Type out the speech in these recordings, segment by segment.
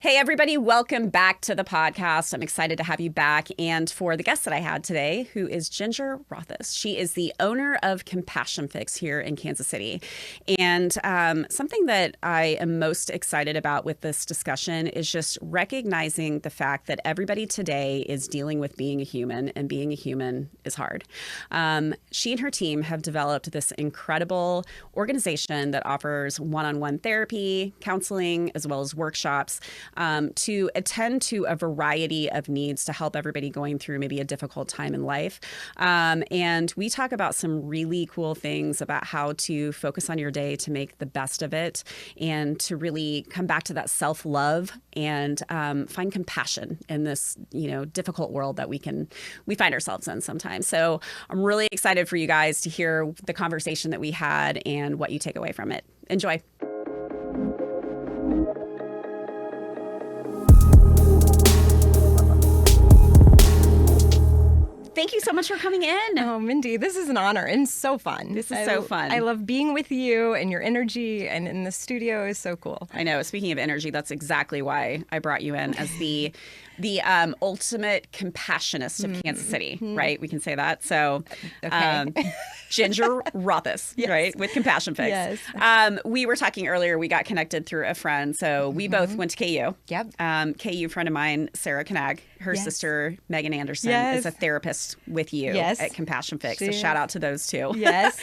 Hey, everybody, welcome back to the podcast. I'm excited to have you back. And for the guest that I had today, who is Ginger Rothhaas. She is the owner of Compassion Fix here in Kansas City. And something that I am most excited about with this discussion is just recognizing the fact that everybody today is dealing with being a human, and being a human is hard. She and her team have developed this incredible organization that offers one-on-one therapy, counseling, as well as workshops to attend to a variety of needs to help everybody going through maybe a difficult time in life. And we talk about some really cool things about how to focus on your day to make the best of it and to really come back to that self-love and find compassion in this, difficult world that we find ourselves in sometimes. So I'm really excited for you guys to hear the conversation that we had and what you take away from it. Enjoy. Thank you so much for coming in. Oh, Mindy, this is an honor and so fun. This is so fun. I love being with you and your energy, and in the studio is so cool. I know. Speaking of energy, that's exactly why I brought you in as the ultimate compassionist of Kansas City, right? We can say that. So, Ginger Rothhaas, yes. right? With Compassion Fix. Yes. We were talking earlier. We got connected through a friend. So we both went to KU. Yep. KU friend of mine, Sarah Knag, her sister, Megan Anderson, Yes. is a therapist with you at Compassion Fix. So shout out to those two. Yes.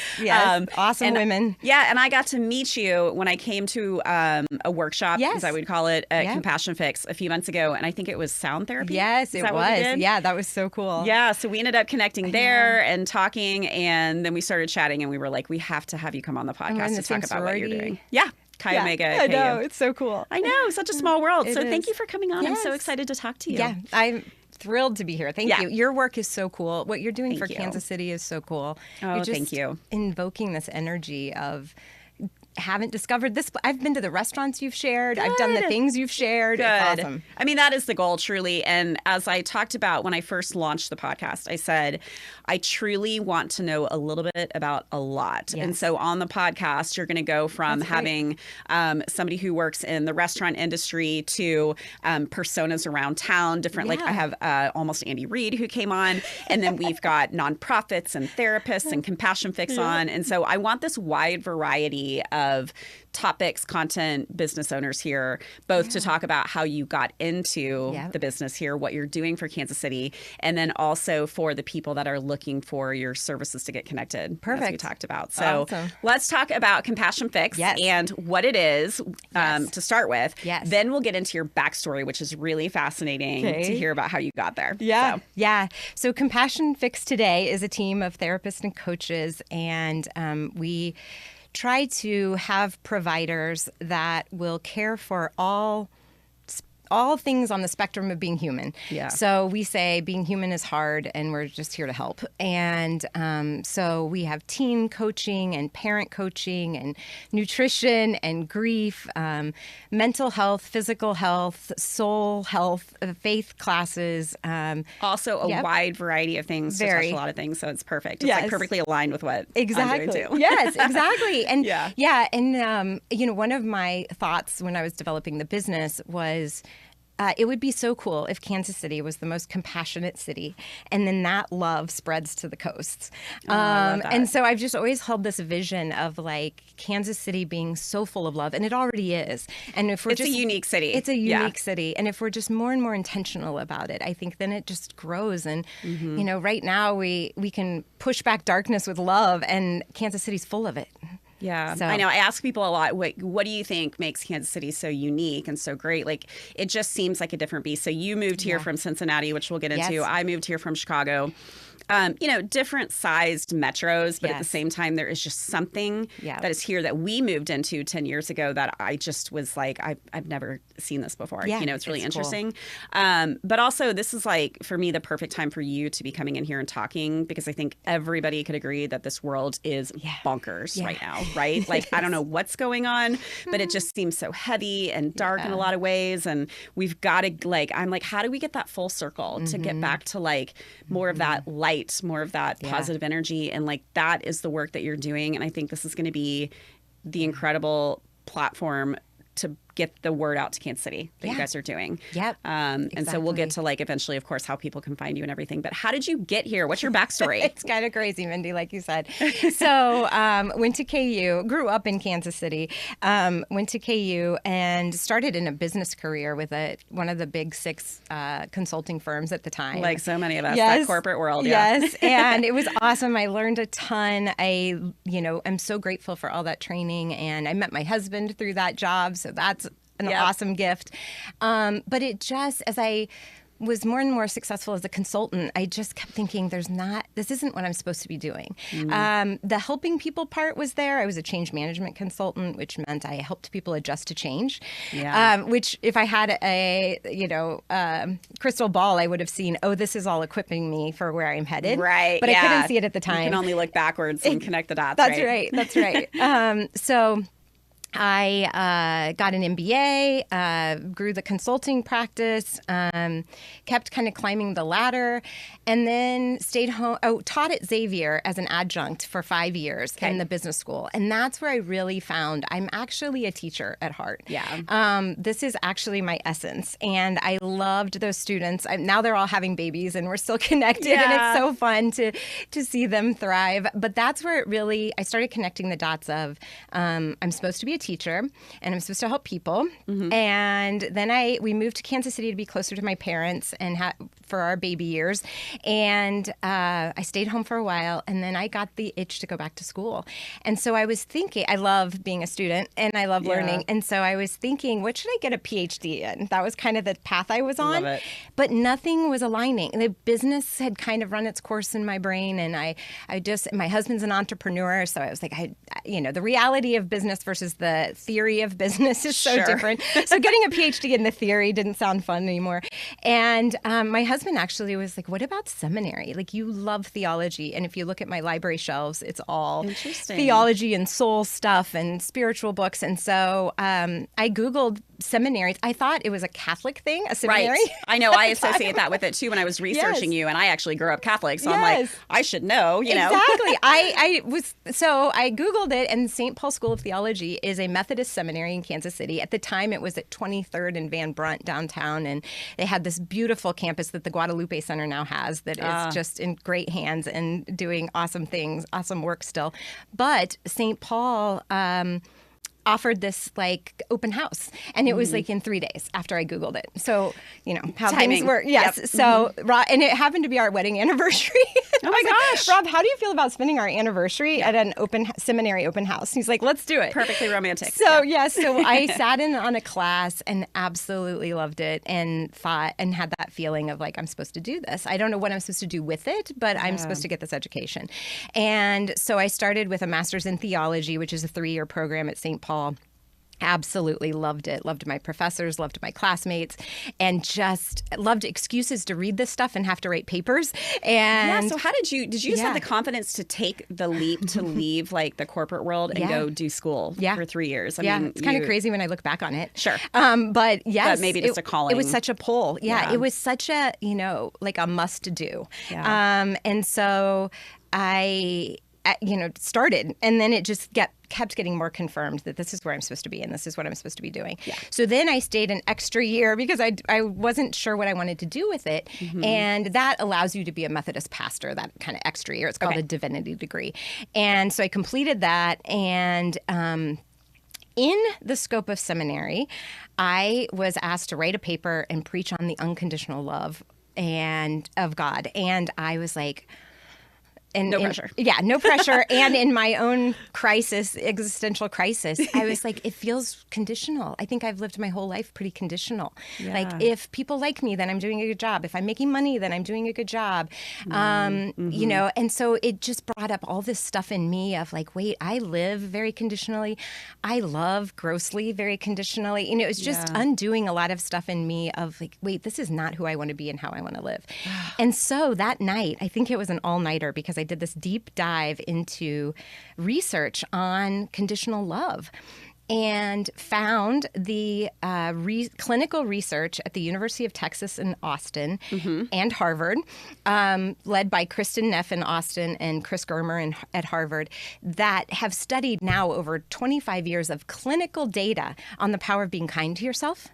Awesome women. Yeah. And I got to meet you when I came to a workshop, as I would call it, at Compassion Fix a few months ago. And I think it was sound therapy. Yes, it was. Yeah, that was so cool. Yeah. So we ended up connecting there and talking. And then we started chatting and we were like, we have to have you come on the podcast to talk about what you're doing. Yeah. Chi Omega. I know. It's so cool. I know. Such a small world. So is. Thank you for coming on. Yes. I'm so excited to talk to you. Yeah, I'm thrilled to be here. Thank you. Your work is so cool. What you're doing for you. Kansas City is so cool. Oh, you're just thank you. Invoking this energy of haven't discovered this. I've been to the restaurants you've shared. I've done the things you've shared. Good. It's awesome. I mean, that is the goal, truly. And as I talked about when I first launched the podcast, I said, I truly want to know a little bit about a lot. Yes. And so on the podcast, you're going to go from having somebody who works in the restaurant industry to personas around town, different, like I have almost Andy Reid who came on. And then we've got nonprofits and therapists and Compassion Fix on. And so I want this wide variety of topics, content, business owners here, both to talk about how you got into the business here, what you're doing for Kansas City, and then also for the people that are looking for your services to get connected. Perfect. As we talked about. So let's talk about Compassion Fix and what it is to start with. Yes. Then we'll get into your backstory, which is really fascinating to hear about how you got there. So Compassion Fix today is a team of therapists and coaches, and we try to have providers that will care for all things on the spectrum of being human. Yeah. So we say being human is hard and we're just here to help. And so we have teen coaching and parent coaching and nutrition and grief, mental health, physical health, soul health, faith classes. Also a wide variety of things to touch a lot of things. So it's perfect. It's like perfectly aligned with what I'm doing too. Yes, exactly. And and one of my thoughts when I was developing the business was it would be so cool if Kansas City was the most compassionate city, and then that love spreads to the coasts. I love that. And so I've just always held this vision of like Kansas City being so full of love, and it already is. And if it's a unique city. It's a unique city, and if we're just more and more intentional about it, I think then it just grows. And right now we can push back darkness with love, and Kansas City's full of it. Yeah, so. I know. I ask people a lot, what do you think makes Kansas City so unique and so great? Like, it just seems like a different beast. So you moved here from Cincinnati, which we'll get into. Yes. I moved here from Chicago. Different sized metros, but at the same time, there is just something that is here that we moved into 10 years ago that I just was like, I've never seen this before. It's really interesting. Cool. But also, this is like, for me, the perfect time for you to be coming in here and talking, because I think everybody could agree that this world is bonkers right now, right? Like, I don't know what's going on, but it just seems so heavy and dark in a lot of ways. And we've got to, I'm like, how do we get that full circle to get back to like more of that light, more of that positive energy? And like, that is the work that you're doing. And I think this is going to be the incredible platform get the word out to Kansas City that you guys are doing. Yep. And so we'll get to like eventually, of course, how people can find you and everything. But how did you get here? What's your backstory? It's kind of crazy, Mindy, like you said. So went to KU, grew up in Kansas City, went to KU and started in a business career with one of the big 6 consulting firms at the time. Like so many of us, that corporate world. Yeah. Yes. And it was awesome. I learned a ton. I'm so grateful for all that training. And I met my husband through that job. So that's an awesome gift. But it just, as I was more and more successful as a consultant, I just kept thinking, this isn't what I'm supposed to be doing. The helping people part was there. I was a change management consultant, which meant I helped people adjust to change. Which if I had a crystal ball, I would have seen, this is all equipping me for where I'm headed. Right. But I couldn't see it at the time. You can only look backwards and connect the dots. That's right. That's right. So I got an MBA, grew the consulting practice, kept kind of climbing the ladder, and then stayed home. Taught at Xavier as an adjunct for 5 years in the business school. And that's where I really found I'm actually a teacher at heart. Yeah. This is actually my essence. And I loved those students. Now they're all having babies and we're still connected. And it's so fun to see them thrive. But that's where I started connecting the dots of I'm supposed to be a teacher and I'm supposed to help people. And then we moved to Kansas City to be closer to my parents and for our baby years. And I stayed home for a while, and then I got the itch to go back to school. And so I was thinking, I love being a student and I love learning. And so I was thinking, what should I get a PhD in? That was kind of the path I was on. Love it. But nothing was aligning. The business had kind of run its course in my brain, and my husband's an entrepreneur, so I was like, the reality of business versus the theory of business is so different. So getting a PhD in the theory didn't sound fun anymore. And my husband actually was like, what about seminary? Like, you love theology. And if you look at my library shelves, it's all theology and soul stuff and spiritual books. And so I Googled seminaries. I thought it was a Catholic thing, a seminary. Right. I know. I associate that with it too when I was researching you, and I actually grew up Catholic, so I'm like, I should know. Exactly. I Googled it, and St. Paul School of Theology is a Methodist seminary in Kansas City. At the time, it was at 23rd and Van Brunt downtown, and they had this beautiful campus that the Guadalupe Center now has that is just in great hands and doing awesome things, awesome work still. But St. Paul offered this like open house, and it was like in 3 days after I Googled it. So how Timing. things work. Yes. Yep. So and it happened to be our wedding anniversary. Oh my gosh, Rob, how do you feel about spending our anniversary at an seminary open house? He's like, let's do it. Perfectly romantic. So so I sat in on a class and absolutely loved it, and thought and had that feeling of like, I'm supposed to do this. I don't know what I'm supposed to do with it, but I'm supposed to get this education. And so I started with a master's in theology, which is a 3-year program at St. Paul. Absolutely loved it. Loved my professors, loved my classmates, and just loved excuses to read this stuff and have to write papers. And so how did you just have the confidence to take the leap to leave like the corporate world and go do school for 3 years? I mean, it's kind of crazy when I look back on it. Sure. But yes, but maybe just a calling. It was such a pull. Yeah. It was such a, like a must do. Yeah. And so I started, and then it just kept getting more confirmed that this is where I'm supposed to be and this is what I'm supposed to be doing. Yeah. So then I stayed an extra year because I wasn't sure what I wanted to do with it. And that allows you to be a Methodist pastor, that kind of extra year. It's called a Divinity degree. And so I completed that, and in the scope of seminary, I was asked to write a paper and preach on the unconditional love of God. And I was like, no pressure. Yeah, no pressure. And in my own existential crisis, I was like, it feels conditional. I think I've lived my whole life pretty conditional. Yeah. Like, if people like me, then I'm doing a good job. If I'm making money, then I'm doing a good job. And so it just brought up all this stuff in me of like, wait, I live very conditionally. I love grossly very conditionally. It was just undoing a lot of stuff in me of like, wait, this is not who I want to be and how I want to live. And so that night, I think it was an all-nighter because I did this deep dive into research on conditional love. and found the clinical research at the University of Texas in Austin and Harvard, led by Kristen Neff in Austin and Chris Germer at Harvard, that have studied now over 25 years of clinical data on the power of being kind to yourself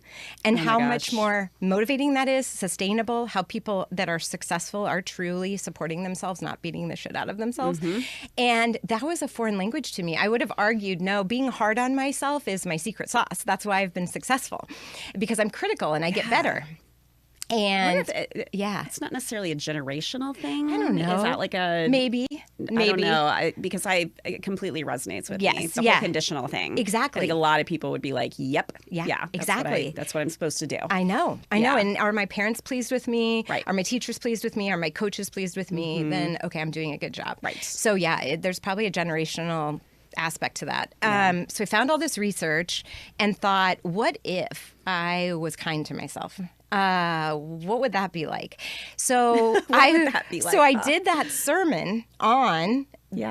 and how much more motivating that is, sustainable, how people that are successful are truly supporting themselves, not beating the shit out of themselves. And that was a foreign language to me. I would have argued, no, being hard on myself is my secret sauce. That's why I've been successful, because I'm critical and I get better. And it's not necessarily a generational thing. I don't know. Is that like a maybe? I don't know. Because it completely resonates with me. The whole conditional thing. Exactly. I think a lot of people would be like, "Yep, exactly. That's what I'm supposed to do." I know. And are my parents pleased with me? Right. Are my teachers pleased with me? Are my coaches pleased with me? Then okay, I'm doing a good job. Right. So there's probably a generational aspect to that. So I found all this research and thought, what if I was kind to myself? What would that be like? So I did that sermon on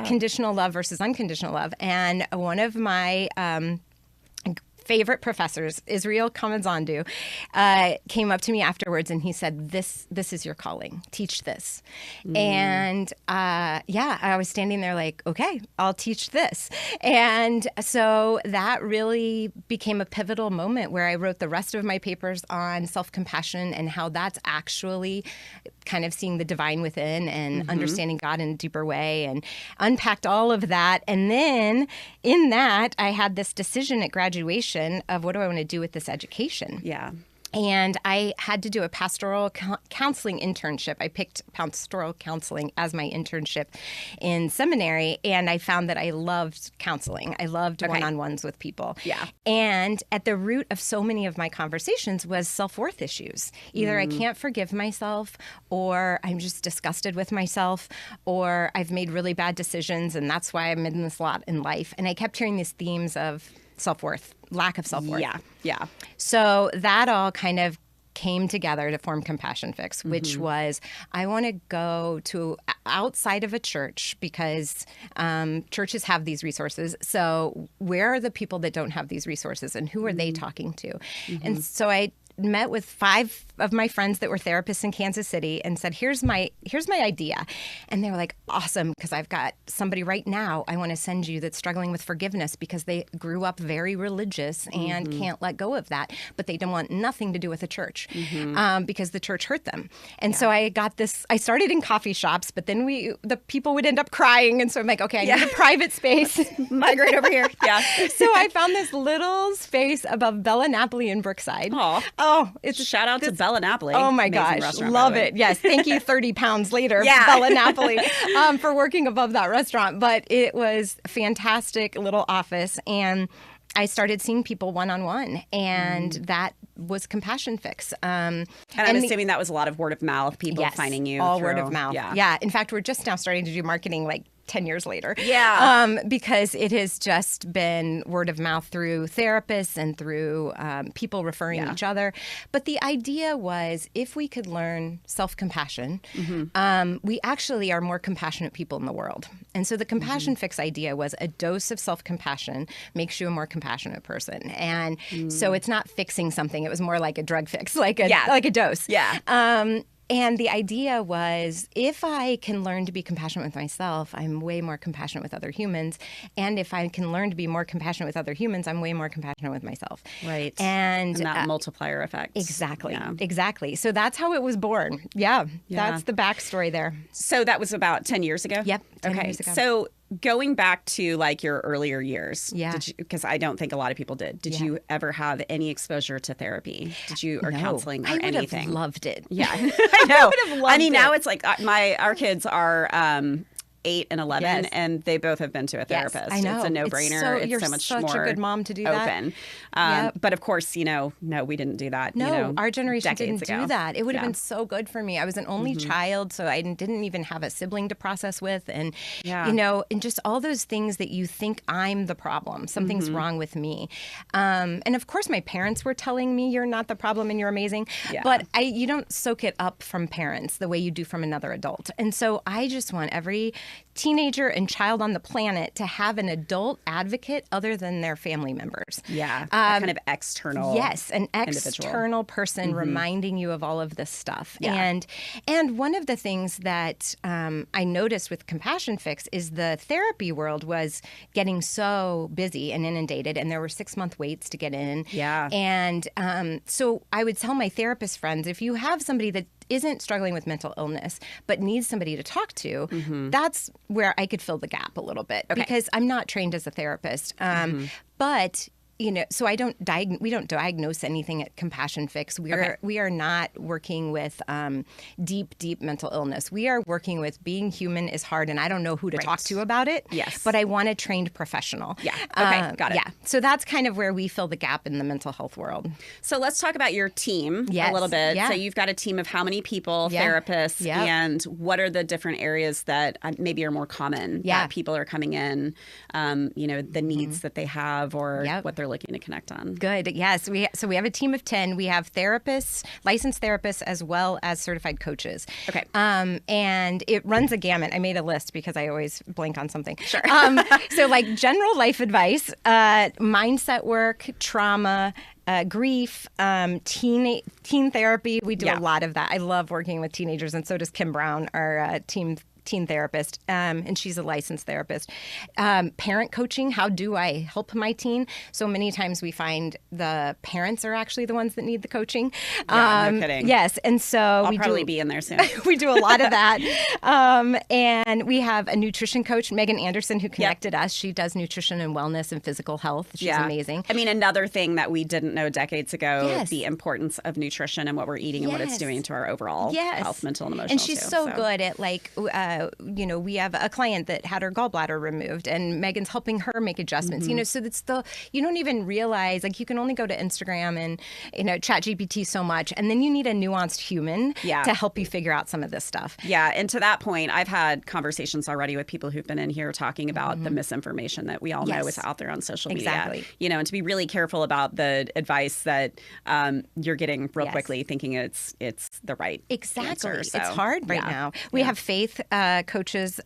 conditional love versus unconditional love. And one of my favorite professors, Israel Kamazandu, came up to me afterwards and he said, this is your calling. Teach this. And I was standing there like, okay, I'll teach this. And so that really became a pivotal moment where I wrote the rest of my papers on self-compassion and how that's actually kind of seeing the divine within and understanding God in a deeper way, and unpacked all of that. And then in that, I had this decision at graduation of what do I want to do with this education? Yeah. And I had to do a pastoral counseling internship. I picked pastoral counseling as my internship in seminary, and I found that I loved counseling. I loved one-on-ones with people. Yeah. And at the root of so many of my conversations was self-worth issues. Either I can't forgive myself, or I'm just disgusted with myself, or I've made really bad decisions, and that's why I'm in this lot in life. And I kept hearing these themes of self-worth, lack of self-worth. Yeah. So that all kind of came together to form Compassion Fix, which was, I want to go to outside of a church because churches have these resources. So where are the people that don't have these resources, and who are they talking to? And so I met with 5 of my friends that were therapists in Kansas City and said, here's my idea. And they were like, awesome, because I've got somebody right now I want to send you that's struggling with forgiveness because they grew up very religious and can't let go of that, but they don't want nothing to do with the church because the church hurt them. And so I got this, I started in coffee shops, but then the people would end up crying. And so I'm like, okay, I need a private space. Migrate over here. Yeah. So I found this little space above Bella Napoli in Brookside. Oh, it's shout out to Bella Napoli. Oh my gosh, love it. Yes, thank you 30 pounds later, Bella Napoli, for working above that restaurant. But it was a fantastic little office, and I started seeing people one-on-one, and that was Compassion Fix. And I'm assuming that was a lot of word of mouth, people finding you. All word of mouth. Yeah. In fact, we're just now starting to do marketing like 10 years later. Yeah. Because it has just been word of mouth through therapists and through people referring each other. But the idea was, if we could learn self-compassion, we actually are more compassionate people in the world. And so the Compassion Fix idea was a dose of self-compassion makes you a more compassionate person. And so it's not fixing something. It was more like a drug fix, like a dose. Yeah. And the idea was, if I can learn to be compassionate with myself, I'm way more compassionate with other humans. And if I can learn to be more compassionate with other humans, I'm way more compassionate with myself. Right. And that multiplier effect. Exactly. Yeah. Exactly. So that's how it was born. Yeah. That's the backstory there. So that was about 10 years ago? Yep. 10 years ago. So going back to like your earlier years, Yeah. because I don't think a lot of people did. Did you ever have any exposure to therapy? Or counseling or anything? I would have loved it. Yeah, I know. I would have loved it. Now it's like our kids are 8 and 11, and they both have been to a therapist. I know. It's a no-brainer. You're so much such more a good mom to do open. that. But of course, no, we didn't do that. No, our generation didn't do that. It would have Yeah. been so good for me. I was an only child, so I didn't even have a sibling to process with. And, and just all those things that you think I'm the problem. Something's wrong with me. And of course, my parents were telling me you're not the problem and you're amazing. Yeah. But you don't soak it up from parents the way you do from another adult. And so I just want every teenager and child on the planet to have an adult advocate other than their family members. Yeah, that kind of external. Yes, an individual. external person reminding you of all of this stuff. Yeah. And one of the things that I noticed with Compassion Fix is the therapy world was getting so busy and inundated, and there were 6-month waits to get in. Yeah. And so I would tell my therapist friends, if you have somebody that isn't struggling with mental illness but needs somebody to talk to, that's where I could fill the gap a little bit, because I'm not trained as a therapist. But so we don't diagnose anything at Compassion Fix. We are not working with deep mental illness. We are working with being human is hard, and I don't know who to talk to about it. Yes. But I want a trained professional. Yeah. Okay. Got it. Yeah. So that's kind of where we fill the gap in the mental health world. So let's talk about your team Yes. a little bit. Yeah. So you've got a team of how many people, Yeah. therapists, Yep. and what are the different areas that maybe are more common that people are coming in, the needs that they have or what they're looking to connect on? Good. Yes. We have a team of 10. We have therapists, licensed therapists, as well as certified coaches. Okay. And it runs a gamut. I made a list because I always blank on something. Sure. So like general life advice, mindset work, trauma, grief, teen therapy. We do a lot of that. I love working with teenagers, and so does Kim Brown, our teen therapist, and she's a licensed therapist. Parent coaching, how do I help my teen? So many times we find the parents are actually the ones that need the coaching. No kidding. Yes, and so I'll probably be in there soon. we do a lot of that. And we have a nutrition coach, Megan Anderson, who connected us. She does nutrition and wellness and physical health. She's amazing. I mean, another thing that we didn't know decades ago, the importance of nutrition and what we're eating and what it's doing to our overall health, mental and emotional. And she's so good at we have a client that had her gallbladder removed, and Megan's helping her make adjustments. So that's you don't even realize, like, you can only go to Instagram and chat GPT so much, and then you need a nuanced human to help you figure out some of this stuff. Yeah, and to that point, I've had conversations already with people who've been in here talking about the misinformation that we all know is out there on social media. Exactly. And to be really careful about the advice that you're getting real quickly, thinking it's the right answer. So, it's hard right now. We have faith coaches.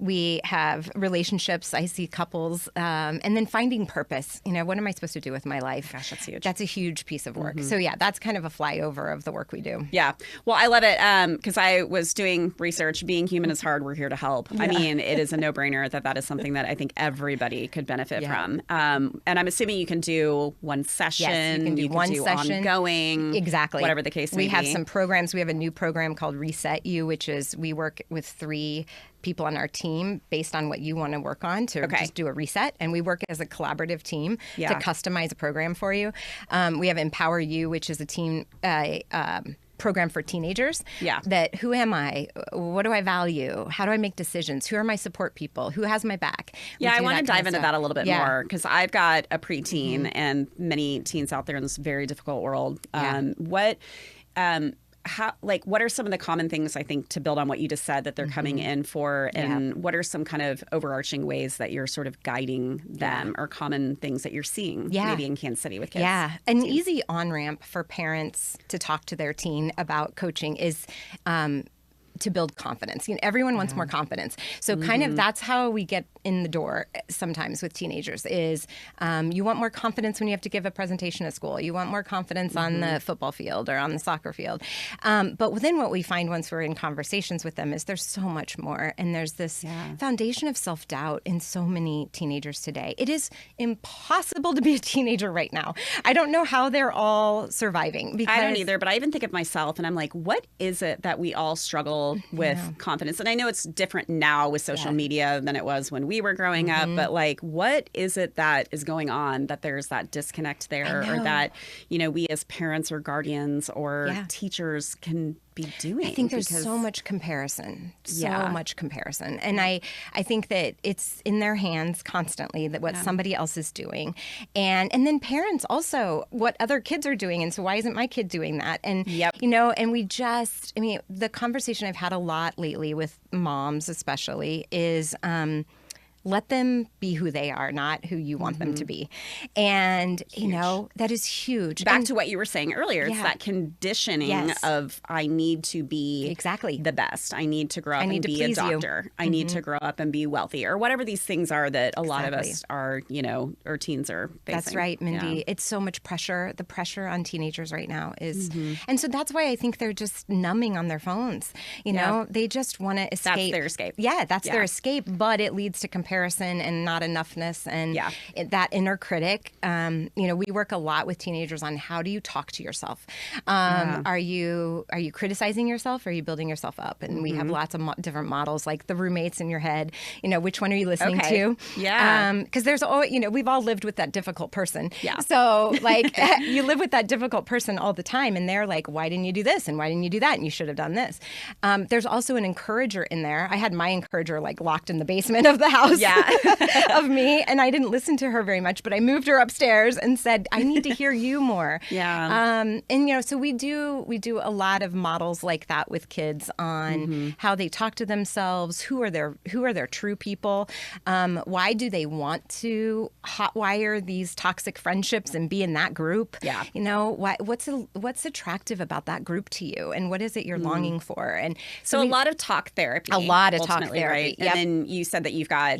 We have relationships. I see couples, and then finding purpose. What am I supposed to do with my life? Gosh, that's huge. That's a huge piece of work. So that's kind of a flyover of the work we do. Yeah. Well, I love it because I was doing research. Being human is hard. We're here to help. I mean, it is a no-brainer that is something that I think everybody could benefit from. And I'm assuming you can do one session. Yes, you can do one session. Ongoing. Exactly. Whatever the case may be. We have some programs. We have a new program called Reset You, which is we work with 3 people on our team based on what you want to work on to just do a reset. And we work as a collaborative team to customize a program for you. We have Empower You, which is a team program for teenagers. Yeah. That who am I? What do I value? How do I make decisions? Who are my support people? Who has my back? I want to dive into that a little bit more because I've got a preteen and many teens out there in this very difficult world. What are some of the common things, I think, to build on what you just said that they're coming in for, and what are some kind of overarching ways that you're sort of guiding them or common things that you're seeing maybe in Kansas City with kids? Yeah. An easy on-ramp for parents to talk to their teen about coaching is to build confidence. Everyone wants more confidence. So kind of that's how we get in the door sometimes with teenagers is you want more confidence when you have to give a presentation at school. You want more confidence on the football field or on the soccer field. But within what we find once we're in conversations with them is there's so much more. And there's this foundation of self-doubt in so many teenagers today. It is impossible to be a teenager right now. I don't know how they're all surviving. Because I don't either, but I even think of myself and I'm like, what is it that we all struggle with confidence? And I know it's different now with social media than it was when we were growing up, but like, what is it that is going on that there's that disconnect there, or that, we as parents or guardians or teachers can be doing? I think there's so much comparison, and I think that it's in their hands constantly that what somebody else is doing, and then parents also what other kids are doing, and so why isn't my kid doing that? And and the conversation I've had a lot lately with moms especially is let them be who they are, not who you want them to be. And, you know, that is huge. Back to what you were saying earlier, it's that conditioning of I need to be the best. I need to grow up and be a doctor. I need to grow up and be wealthy, or whatever these things are that a lot of us are, you know, or teens are facing. That's right, Mindy. Yeah. It's so much pressure. The pressure on teenagers right now is, and so that's why I think they're just numbing on their phones. You know, they just want to escape. That's their escape. Yeah, that's their escape, but it leads to comparison and not enoughness and that inner critic. You know, we work a lot with teenagers on how do you talk to yourself. Are you criticizing yourself, or are you building yourself up? And we have lots of different models, like the roommates in your head. You know, which one are you listening to? Yeah. Because there's always, you know, we've all lived with that difficult person. Yeah. So like you live with that difficult person all the time, and they're like, why didn't you do this? And why didn't you do that? And you should have done this. There's also an encourager in there. I had my encourager like locked in the basement of the house of me, and I didn't listen to her very much, but I moved her upstairs and said, I need to hear you more. And you know, so we do a lot of models like that with kids on how they talk to themselves, who are their true people, why do they want to hotwire these toxic friendships and be in that group? You know, what's attractive about that group to you, and what is it you're longing for? And so a lot of talk therapy. A lot of talk therapy, right? And then you said that you've got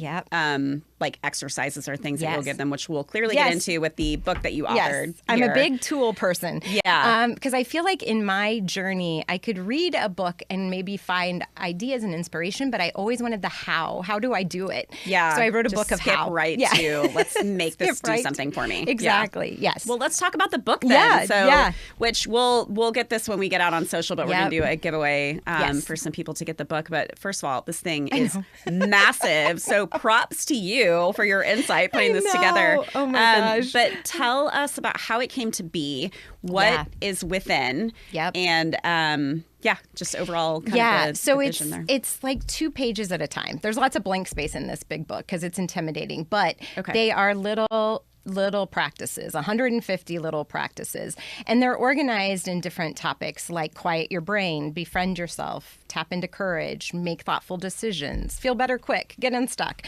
like exercises or things that you'll give them, which we'll clearly get into with the book that you authored. I'm a big tool person. Because I feel like in my journey, I could read a book and maybe find ideas and inspiration, but I always wanted the how. How do I do it? So I wrote a book of how. To let's make this do something for me. Exactly. Yes. Well, let's talk about the book then. Which we'll get this when we get out on social, but we're going to do a giveaway for some people to get the book. But first of all, this thing is massive. So props to you for your insight putting this together. Oh my gosh. But tell us about how it came to be, what is within, and just overall kind of the vision there. It's like 2 pages at a time. There's lots of blank space in this big book because it's intimidating, but they are little practices, 150 little practices. And they're organized in different topics like quiet your brain, befriend yourself, tap into courage, make thoughtful decisions, feel better quick, get unstuck,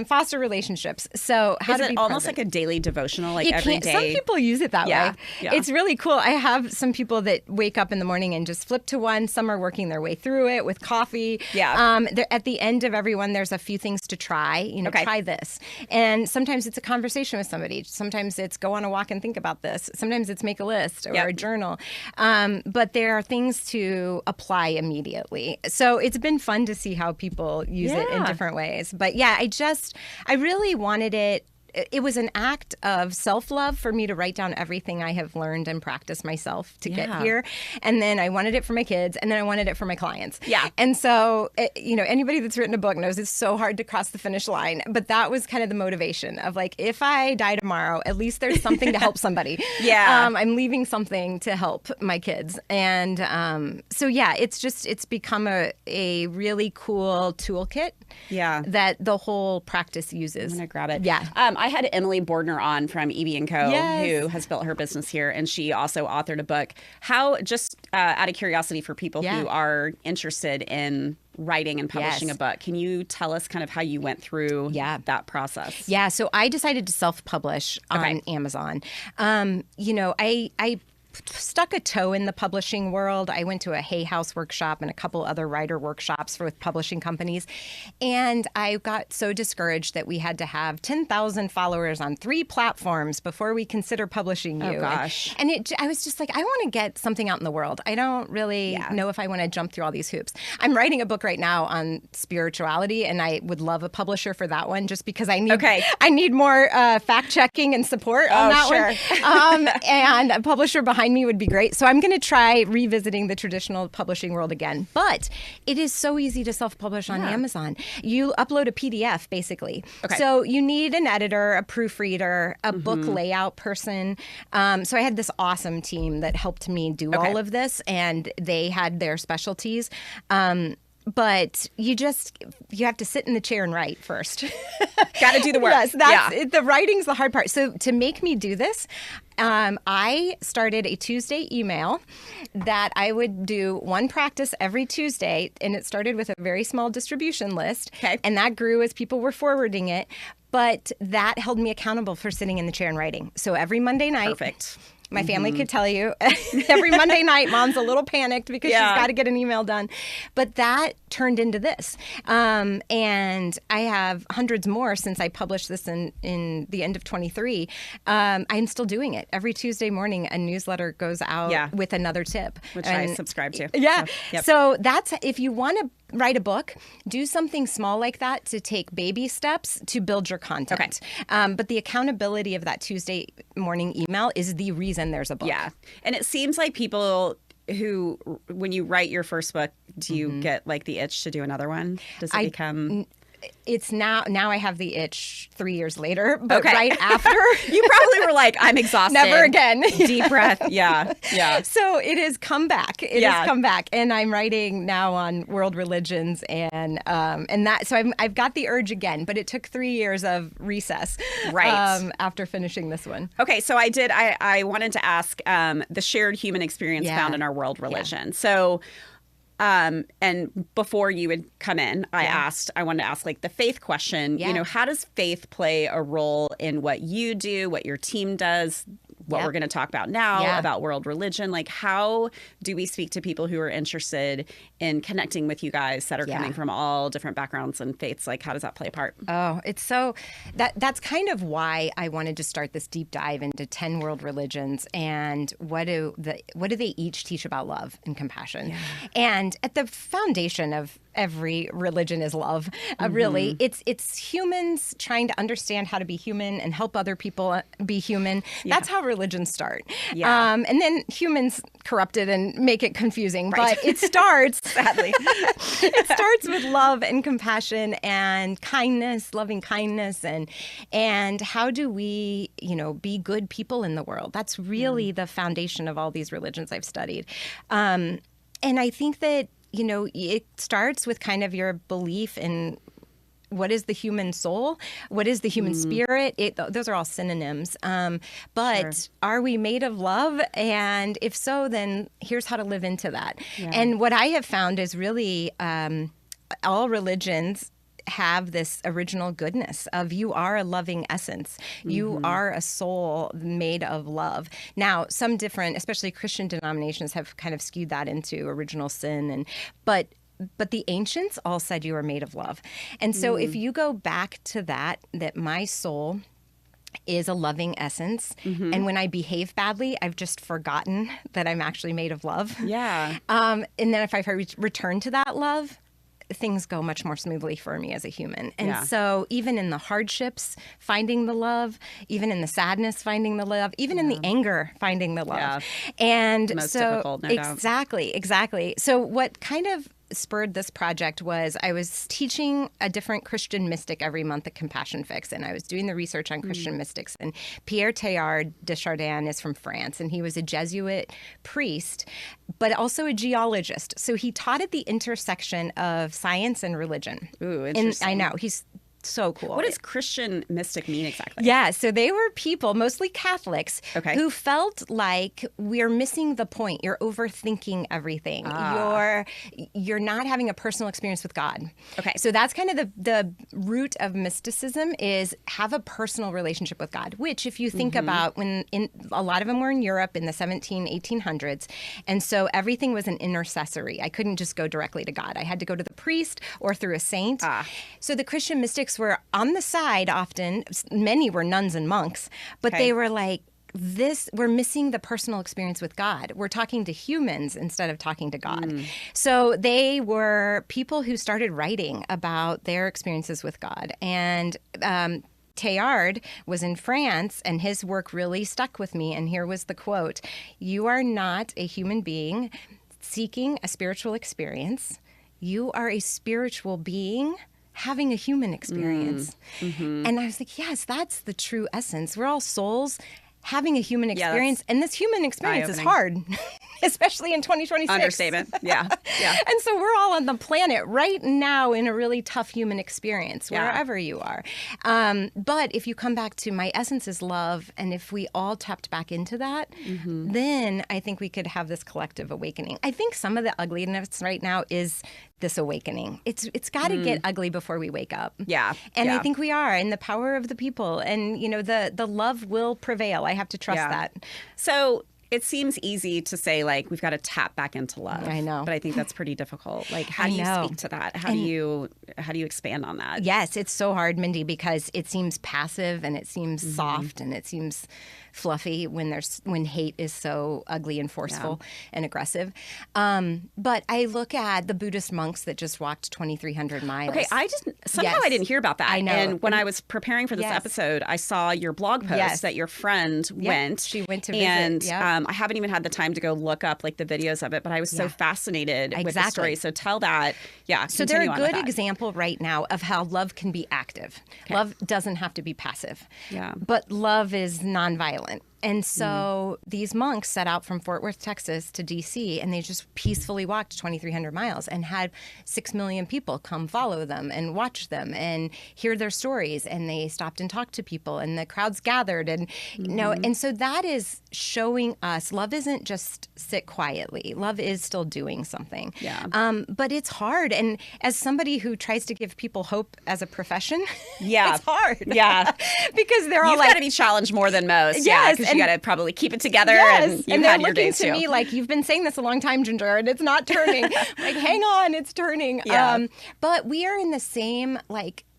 foster relationships. So how to be almost present. Like a daily devotional, like every day? Some people use it that way. It's really cool. I have some people that wake up in the morning and just flip to one. Some are working their way through it with coffee. At the end of every one, there's a few things to try. You know, try this. And sometimes it's a conversation with somebody. Sometimes it's go on a walk and think about this. Sometimes it's make a list or a journal. But there are things to apply immediately. So it's been fun to see how people use it in different ways. But I really wanted it. It was an act of self-love for me to write down everything I have learned and practiced myself to get here. And then I wanted it for my kids, and then I wanted it for my clients. And so, you know, anybody that's written a book knows it's so hard to cross the finish line. But that was kind of the motivation of like, if I die tomorrow, at least there's something to help somebody. I'm leaving something to help my kids. And it's become a really cool toolkit that the whole practice uses. I'm going to grab it. I had Emily Bordner on from EB & Co. who has built her business here, and she also authored a book. How, just out of curiosity for people who are interested in writing and publishing a book, can you tell us kind of how you went through that process? So I decided to self-publish on Amazon. You know, I stuck a toe in the publishing world. I went to a Hay House workshop and a couple other writer workshops with publishing companies. And I got so discouraged that we had to have 10,000 followers on 3 platforms before we consider publishing you. Oh, gosh. And I was just like, I want to get something out in the world. I don't really know if I want to jump through all these hoops. I'm writing a book right now on spirituality, and I would love a publisher for that one just because I need more fact-checking and support on that one. And a publisher behind me would be great. So I'm going to try revisiting the traditional publishing world again. But it is so easy to self-publish on Amazon. You upload a PDF, basically. So you need an editor, a proofreader, a book layout person. So I had this awesome team that helped me do all of this, and they had their specialties. But you have to sit in the chair and write first. Got to do the work. The writing's the hard part. So to make me do this, I started a Tuesday email that I would do one practice every Tuesday, and it started with a very small distribution list, and that grew as people were forwarding it. But that held me accountable for sitting in the chair and writing. So every Monday night, Perfect. My family could tell you every Monday night, Mom's a little panicked because she's got to get an email done. But that turned into this. And I have hundreds more since I published this in the end of 23. I'm still doing it. Every Tuesday morning, a newsletter goes out with another tip. Which I subscribe to. Yeah. So, So that's, if you want to write a book, do something small like that to take baby steps to build your content. But the accountability of that Tuesday morning email is the reason there's a book. Yeah. And it seems like people who, when you write your first book, do you get like the itch to do another one? Does it become... It's now I have the itch 3 years later, but right after. You probably were like, I'm exhausted. Never again. Deep breath. Yeah. So it has come back. It has come back. And I'm writing now on world religions and that. So I've got the urge again, but it took 3 years of recess after finishing this one. Okay. So I wanted to ask the shared human experience found in our world religion. So and before you would come in, I wanted to ask like the faith question, you know, how does faith play a role in what you do, what your team does, what we're going to talk about now about world religion? Like, how do we speak to people who are interested in connecting with you guys that are coming from all different backgrounds and faiths? Like, how does that play a part? Oh, it's so that's kind of why I wanted to start this deep dive into 10 world religions and what do they each teach about love and compassion. And at the foundation of every religion is love. Really, it's humans trying to understand how to be human and help other people be human. That's how religions start. And then humans corrupt it and make it confusing. But it starts, sadly, it starts with love and compassion and kindness, loving kindness, and how do we, be good people in the world? That's really the foundation of all these religions I've studied. And I think that it starts with kind of your belief in what is the human soul, what is the human spirit. Those are all synonyms. But are we made of love? And if so, then here's how to live into that. And what I have found is really all religions have this original goodness of you are a loving essence. You are a soul made of love. Now, some different, especially Christian denominations, have kind of skewed that into original sin, but the ancients all said you are made of love. And so if you go back to that my soul is a loving essence, and when I behave badly, I've just forgotten that I'm actually made of love. And then if I return to that love, things go much more smoothly for me as a human. And so even in the hardships, finding the love, even in the sadness, finding the love, even in the anger, finding the love. And most difficult, no doubt. Exactly. So what kind of spurred this project was I was teaching a different Christian mystic every month at Compassion Fix, and I was doing the research on Christian mystics. And Pierre Teilhard de Chardin is from France, and he was a Jesuit priest, but also a geologist. So he taught at the intersection of science and religion. Ooh, interesting. And I know, he's so cool. What does Christian mystic mean exactly? Yeah, so they were people, mostly Catholics, who felt like we're missing the point. You're overthinking everything. You're not having a personal experience with God. So that's kind of the root of mysticism, is have a personal relationship with God, which if you think about a lot of them were in Europe in the 1800s. And so everything was an intercessory. I couldn't just go directly to God. I had to go to the priest or through a saint. So the Christian mystics were on the side often. Many were nuns and monks, but they were like, we're missing the personal experience with God. We're talking to humans instead of talking to God. So they were people who started writing about their experiences with God. And Teilhard was in France, and his work really stuck with me. And here was the quote: "You are not a human being seeking a spiritual experience. You are a spiritual being having a human experience." And I was like, yes, that's the true essence. We're all souls having a human experience. And this human experience is hard, especially in 2026. Understatement. Yeah. Yeah. And so we're all on the planet right now in a really tough human experience, wherever you are. But if you come back to my essence is love, and if we all tapped back into that, then I think we could have this collective awakening. I think some of the ugliness right now is this awakening. It's got to get ugly before we wake up. Yeah. And I think we are, and the power of the people, and the love will prevail. I have to trust that. So it seems easy to say, like, we've got to tap back into love. I know. But I think that's pretty difficult. Like, how do you speak to that? How do you expand on that? Yes, it's so hard, Mindy, because it seems passive and it seems soft and it seems fluffy when hate is so ugly and forceful and aggressive. But I look at the Buddhist monks that just walked 2,300 miles. Okay, I didn't hear about that. I know. And when I was preparing for this episode, I saw your blog post that your friend went. She went to visit. And I haven't even had the time to go look up like the videos of it, but I was so fascinated with the story. So tell that. Yeah. So they're a good example right now of how love can be active. Okay. Love doesn't have to be passive. Yeah. But love is nonviolent. And so these monks set out from Fort Worth, Texas to D.C., and they just peacefully walked 2,300 miles and had 6 million people come follow them and watch them and hear their stories. And they stopped and talked to people, and the crowds gathered. And, and so that is showing us love isn't just sit quietly. Love is still doing something. Yeah. But it's hard. And as somebody who tries to give people hope as a profession, it's hard. Yeah. Because they're all You've got to be challenged more than most. Yes. You got to probably keep it together. And they're looking to me like, you've been saying this a long time, Ginger, and it's not turning. Like, hang on, it's turning. Yeah. But we are in the same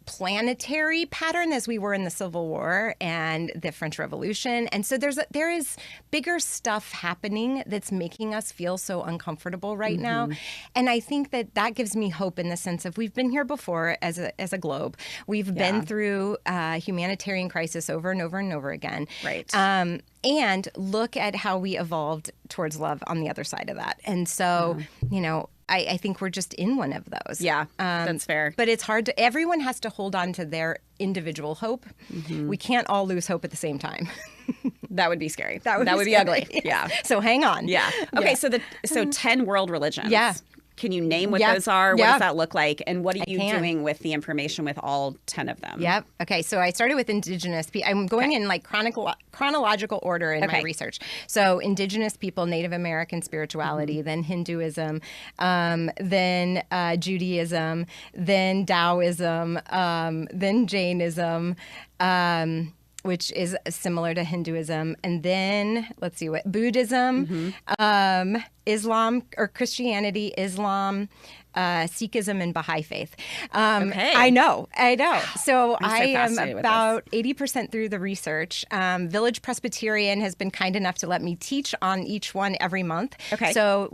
planetary pattern as we were in the Civil War and the French Revolution. And so there is bigger stuff happening that's making us feel so uncomfortable right now. And I think that gives me hope in the sense of we've been here before as a globe. We've been through humanitarian crisis over and over and over again. Right. And look at how we evolved towards love on the other side of that. And so, I think we're just in one of those. Yeah, that's fair. But it's hard everyone has to hold on to their individual hope. We can't all lose hope at the same time. That would be scary. That would be ugly. Yeah. So hang on. Yeah. Okay, so 10 world religions. Yeah. Can you name what those are? What does that look like? And what are you doing with the information with all 10 of them? Yep. Okay. So I started with indigenous people. I'm going in chronological order in my research. So indigenous people, Native American spirituality, then Hinduism, then Judaism, then Taoism, then Jainism, which is similar to Hinduism. And then, let's see, Buddhism, Islam, or Christianity, Islam, Sikhism, and Baha'i faith. Okay. I know. So I am about 80% through the research. Village Presbyterian has been kind enough to let me teach on each one every month. Okay. So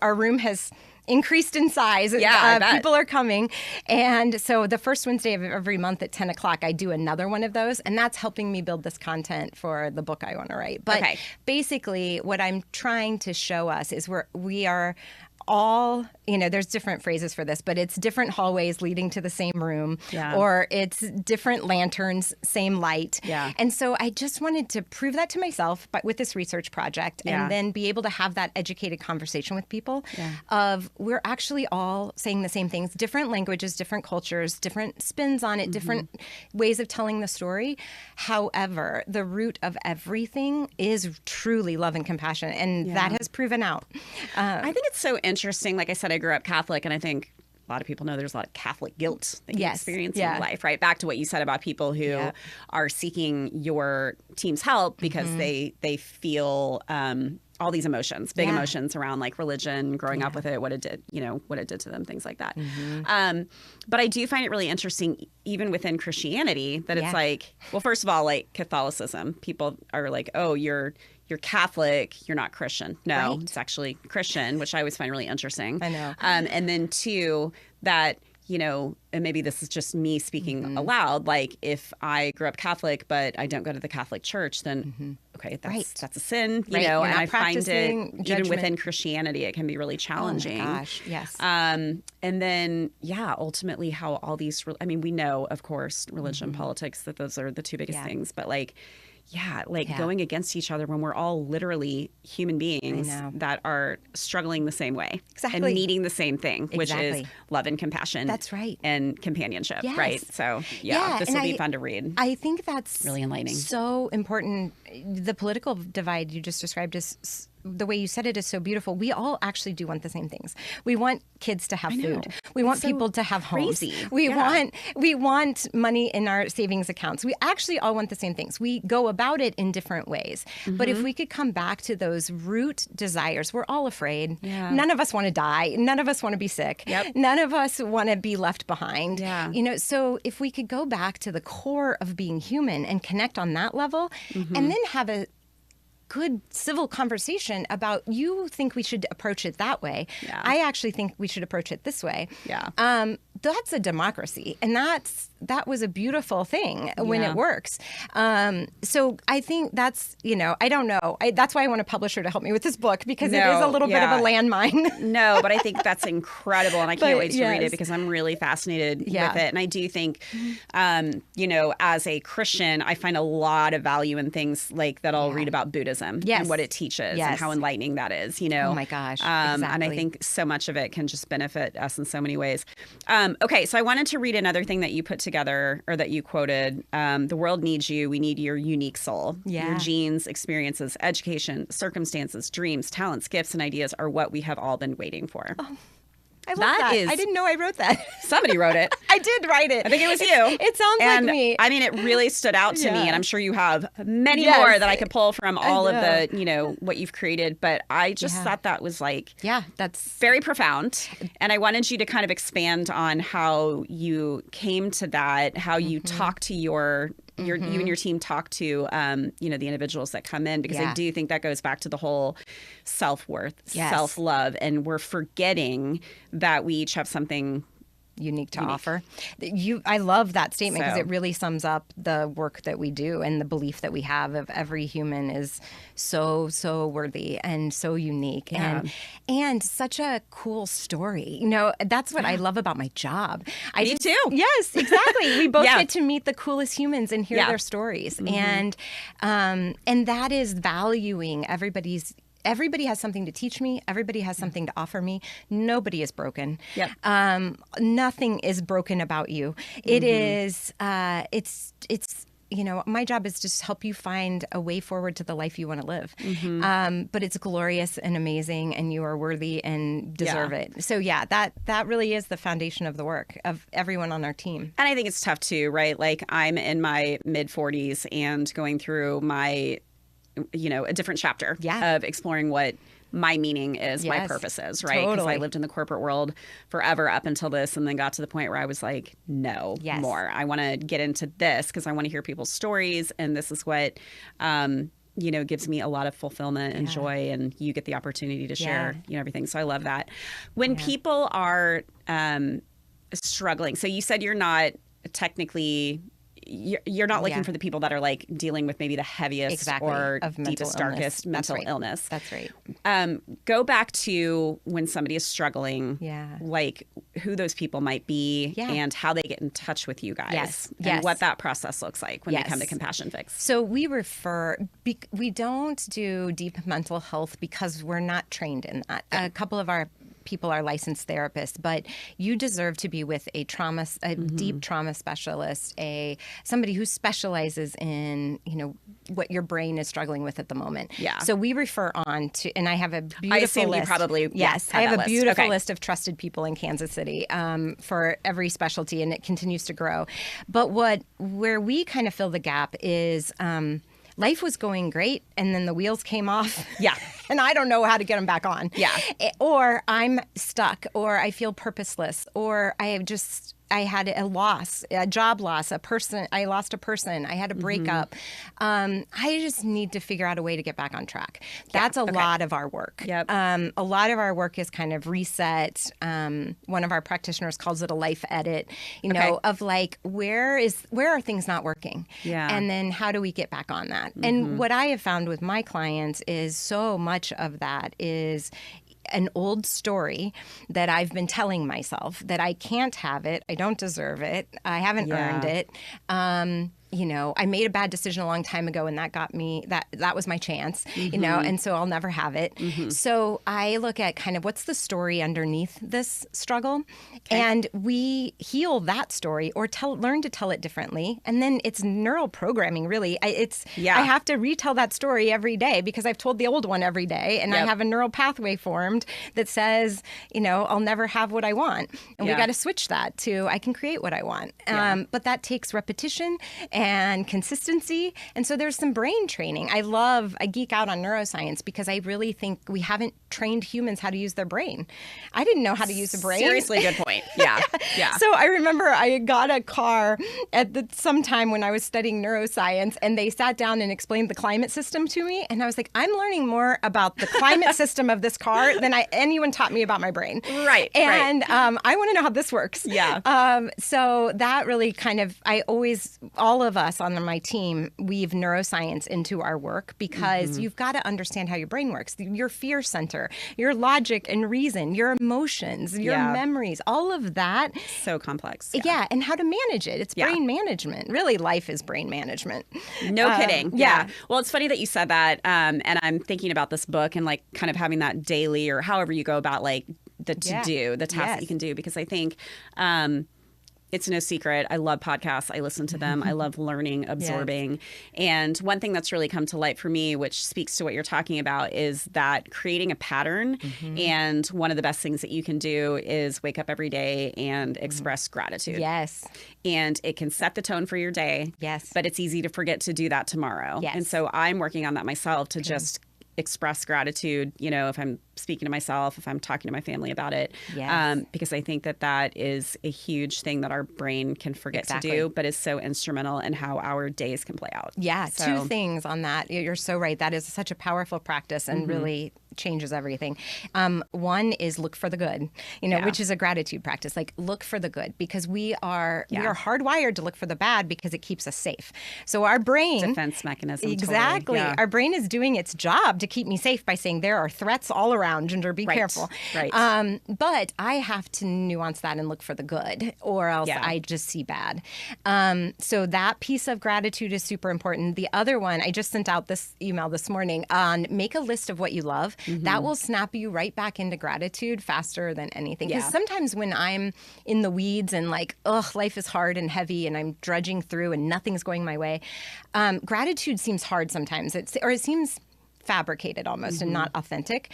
our room has increased in size. Yeah, people are coming. And so the first Wednesday of every month at 10 o'clock, I do another one of those. And that's helping me build this content for the book I want to write. But basically, what I'm trying to show us is we are all, there's different phrases for this, but it's different hallways leading to the same room, or it's different lanterns, same light. Yeah. And so I just wanted to prove that to myself with this research project, and then be able to have that educated conversation with people of we're actually all saying the same things, different languages, different cultures, different spins on it, different ways of telling the story. However, the root of everything is truly love and compassion, and that has proven out. I think it's so interesting. Like I said, I grew up Catholic, and I think a lot of people know there's a lot of Catholic guilt that you experience in your life, right? Back to what you said about people who are seeking your team's help because they feel all these emotions, big emotions around like religion, growing up with it, what it did, what it did to them, things like that. But I do find it really interesting, even within Christianity, that it's like, well, first of all, like Catholicism, people are like, oh, you're Catholic, you're not Christian. No, it's actually Christian, which I always find really interesting. I know. And then two, that, and maybe this is just me speaking aloud, like if I grew up Catholic, but I don't go to the Catholic Church, then that's a sin, and I find it, even within Christianity, it can be really challenging. Oh my gosh, yes. And then, ultimately how all these, we know, of course, religion, politics, that those are the two biggest things, but like, going against each other when we're all literally human beings that are struggling the same way and needing the same thing, which is love and compassion. That's right. And companionship, yes. right? So, this will be fun to read. I think that's really enlightening. So important. The political divide you just described is the way you said it is so beautiful. We all actually do want the same things. We want kids to have food. We want people to have homes. We want money in our savings accounts. We actually all want the same things. We go about it in different ways. But if we could come back to those root desires, we're all afraid. None of us want to die. None of us want to be sick. None of us want to be left behind. So if we could go back to the core of being human and connect on that level, and then have a good civil conversation about, you think we should approach it that way. I actually think we should approach it this way. That's a democracy. And that was a beautiful thing when it works. So I think that's, I don't know. That's why I want a publisher to help me with this book, because it is a little bit of a landmine. No, but I think that's incredible. And I can't wait to read it, because I'm really fascinated with it. And I do think, as a Christian, I find a lot of value in things like that I'll read about Buddhism and what it teaches and how enlightening that is, Oh my gosh. And I think so much of it can just benefit us in so many ways. Okay, so I wanted to read another thing that you put together, or that you quoted. The world needs you. We need your unique soul. Your genes, experiences, education, circumstances, dreams, talents, gifts, and ideas are what we have all been waiting for. I love that. I didn't know I wrote that. Somebody wrote it. I did write it. I think it was you. It sounds like me. I mean, it really stood out to me, and I'm sure you have many more that I could pull from all of the, what you've created. But I just thought that was that's very profound. And I wanted you to kind of expand on how you came to that, how you talk to you and your team talk to, the individuals that come in, because I do think that goes back to the whole self-worth, self-love, and we're forgetting that we each have something unique to offer. I love that statement, because it really sums up the work that we do and the belief that we have of every human is so worthy and so unique and such a cool story. That's what I love about my job. Me too. Yes, exactly. We both get to meet the coolest humans and hear their stories, and that is valuing Everybody has something to teach me. Everybody has something to offer me. Nobody is broken. Nothing is broken about you. It is, my job is just to help you find a way forward to the life you want to live. But it's glorious and amazing, and you are worthy and deserve it. So that really is the foundation of the work of everyone on our team. And I think it's tough too, right? Like, I'm in my mid-40s and going through my a different chapter of exploring what my meaning is, my purpose is, right? Because I lived in the corporate world forever up until this, and then got to the point where I was like, no more. I want to get into this because I want to hear people's stories, and this is what gives me a lot of fulfillment and joy, and you get the opportunity to share everything. So I love that. When people are struggling, so you said you're not technically... You're not looking for the people that are like dealing with maybe the heaviest or deepest, darkest mental illness. That's right. Go back to when somebody is struggling, like who those people might be and how they get in touch with you guys and what that process looks like when they come to Compassion Fix. So we we don't do deep mental health because we're not trained in that. A couple of our people are licensed therapists, but you deserve to be with a deep trauma specialist, somebody who specializes in, what your brain is struggling with at the moment. So we refer on to, and I have a beautiful I assume list. You probably I have a beautiful list of trusted people in Kansas City for every specialty, and it continues to grow. But where we kind of fill the gap is life was going great, and then the wheels came off. And I don't know how to get them back on. Or I'm stuck, or I feel purposeless, or I had a job loss, I lost a person, I had a breakup. I just need to figure out a way to get back on track. That's a lot of our work. A lot of our work is kind of reset. One of our practitioners calls it a life edit, of like, where are things not working? And then how do we get back on that? And what I have found with my clients is so much of that is an old story that I've been telling myself, that I can't have it, I don't deserve it, I haven't earned it. I made a bad decision a long time ago, and that got me, that was my chance, and so I'll never have it. So I look at kind of what's the story underneath this struggle, and we heal that story or learn to tell it differently. And then it's neural programming, really. I have to retell that story every day because I've told the old one every day, and I have a neural pathway formed that says, I'll never have what I want. And we got to switch that to I can create what I want. But that takes repetition and consistency. And so there's some brain training. I geek out on neuroscience because I really think we haven't trained humans how to use their brain. I didn't know how to use a brain. Seriously, good point. Yeah. Yeah. So I remember I got a car some time when I was studying neuroscience, and they sat down and explained the climate system to me. And I was like, I'm learning more about the climate system of this car than anyone taught me about my brain. Right. And I want to know how this works. Yeah. So that really all of us on my team weave neuroscience into our work because you've got to understand how your brain works. Your fear center, your logic and reason, your emotions, your memories, all of that. So complex. Yeah. And how to manage it. It's brain management. Really, life is brain management. No kidding. Yeah. Well, it's funny that you said that. And I'm thinking about this book and like kind of having that daily or however you go about like the to-do, the task that you can do, because I think it's no secret. I love podcasts. I listen to them. I love learning, absorbing. Yes. And one thing that's really come to light for me, which speaks to what you're talking about, is that creating a pattern. And one of the best things that you can do is wake up every day and express gratitude. Yes. And it can set the tone for your day. Yes. But it's easy to forget to do that tomorrow. Yes. And so I'm working on that myself to just express gratitude, if I'm speaking to myself, if I'm talking to my family about it, because I think that is a huge thing that our brain can forget to do, but is so instrumental in how our days can play out. Yeah, so, 2 things on that. You're so right. That is such a powerful practice and really changes everything. One is look for the good, which is a gratitude practice. Like look for the good, because we are hardwired to look for the bad because it keeps us safe. So our brain, defense mechanism. Exactly. Totally. Yeah. Our brain is doing its job to keep me safe by saying there are threats all around, Ginger, be careful. Right. But I have to nuance that and look for the good, or else I just see bad. So that piece of gratitude is super important. The other one, I just sent out this email this morning on make a list of what you love. That will snap you right back into gratitude faster than anything. Because sometimes when I'm in the weeds and like, life is hard and heavy and I'm drudging through and nothing's going my way, gratitude seems hard sometimes. It seems fabricated almost and not authentic.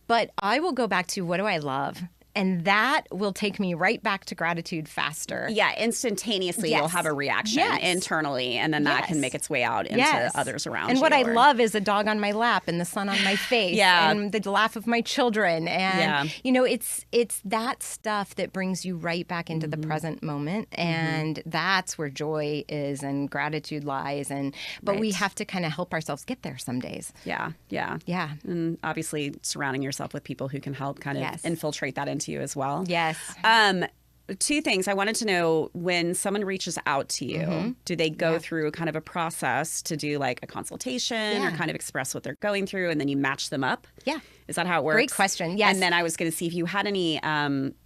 But I will go back to what do I love? And that will take me right back to gratitude faster. Yeah, instantaneously you'll have a reaction internally, and then that can make its way out into others around you. And what I love is a dog on my lap and the sun on my face and the laugh of my children. And, it's that stuff that brings you right back into the present moment. And that's where joy is and gratitude lies. But we have to kind of help ourselves get there some days. Yeah. And obviously surrounding yourself with people who can help kind of infiltrate that into you as well. Yes. 2 things. I wanted to know, when someone reaches out to you, do they go through kind of a process to do like a consultation or kind of express what they're going through, and then you match them up? Yeah. Is that how it works? Great question. Yes. And then I was going to see if you had any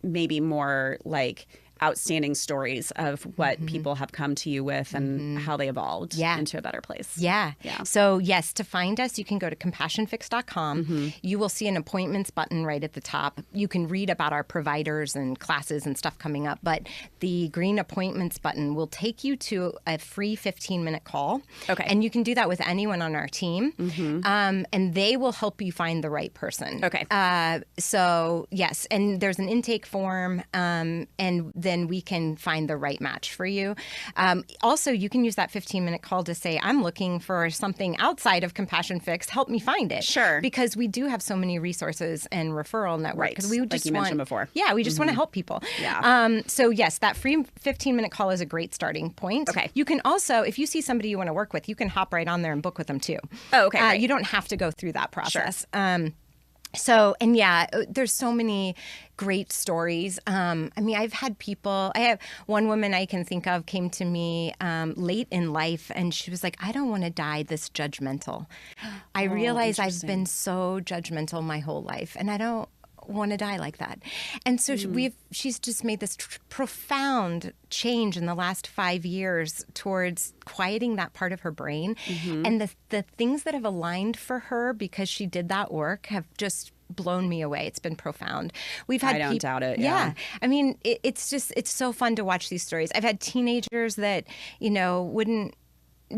maybe more like outstanding stories of what people have come to you with and how they evolved into a better place. Yeah. So yes, to find us, you can go to compassionfix.com. You will see an appointments button right at the top. You can read about our providers and classes and stuff coming up, but the green appointments button will take you to a free 15-minute call. Okay. And you can do that with anyone on our team. And they will help you find the right person. Okay. So yes, and there's an intake form, and then we can find the right match for you. Also, you can use that 15-minute call to say, I'm looking for something outside of Compassion Fix. Help me find it. Sure. Because we do have so many resources and referral network. Right. Because we just like you mentioned before. Yeah, we just want to help people. Yeah. So yes, that free 15-minute call is a great starting point. Okay. You can also, if you see somebody you want to work with, you can hop right on there and book with them too. Oh, okay. Right. You don't have to go through that process. Sure. There's so many great stories. I have one woman I can think of came to me late in life, and she was like, I don't want to die this judgmental. I realize I've been so judgmental my whole life, and I don't want to die like that. And so she's just made this profound change in the last 5 years towards quieting that part of her brain. And the things that have aligned for her because she did that work have just blown me away. It's been profound. We've had I don't doubt it. Yeah. I mean, it's so fun to watch these stories. I've had teenagers that,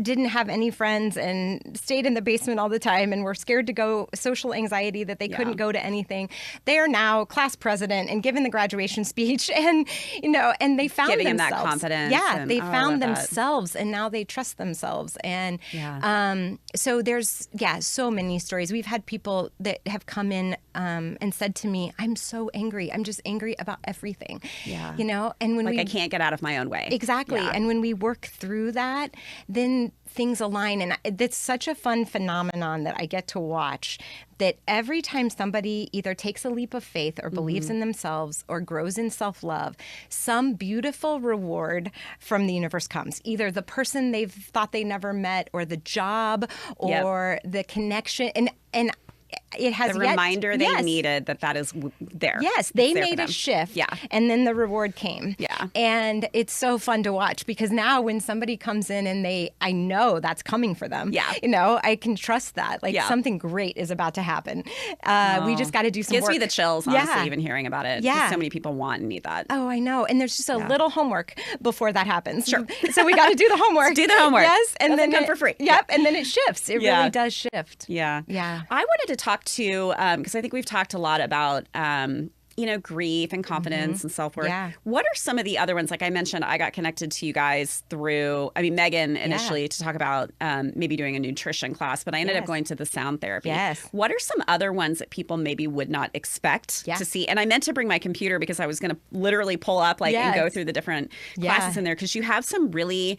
didn't have any friends and stayed in the basement all the time and were scared to go, social anxiety that they couldn't go to anything. They are now class president and given the graduation speech and, and they found giving themselves. Them that confidence. Yeah, they found themselves and now they trust themselves. And so there's, so many stories. We've had people that have come in and said to me, I'm so angry. I'm just angry about everything. Yeah. And when I can't get out of my own way. Exactly. Yeah. And when we work through that, then things align. And it's such a fun phenomenon that I get to watch, that every time somebody either takes a leap of faith or believes in themselves or grows in self-love, some beautiful reward from the universe comes. Either the person they've thought they never met or the job or the connection. And it has the reminder they needed that is there. Yes, they made a shift. Yeah. And then the reward came. Yeah. And it's so fun to watch because now when somebody comes in and I know that's coming for them. Yeah. I can trust that. Like something great is about to happen. We just got to do some Gives work. me the chills, honestly, even hearing about it. Yeah. So many people want and need that. Oh, I know. And there's just a little homework before that happens. Sure. So we got to do the homework. Do the homework. Yes. And then come for free. Yep. And then it shifts. It really does shift. Yeah. Yeah. I wanted to talk to, because I think we've talked a lot about, grief and confidence and self-worth. Yeah. What are some of the other ones? Like I mentioned, I got connected to you guys through, Megan initially to talk about maybe doing a nutrition class, but I ended up going to the sound therapy. Yes. What are some other ones that people maybe would not expect to see? And I meant to bring my computer because I was going to literally pull up and go through the different classes in there because you have some really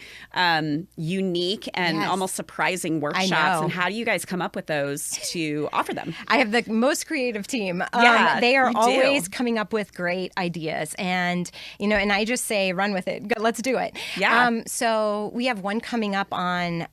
unique and almost surprising workshops. And how do you guys come up with those to offer them? I have the most creative team. They are always coming up with great ideas, and and I just say run with it. Let's do it. So we have one coming up on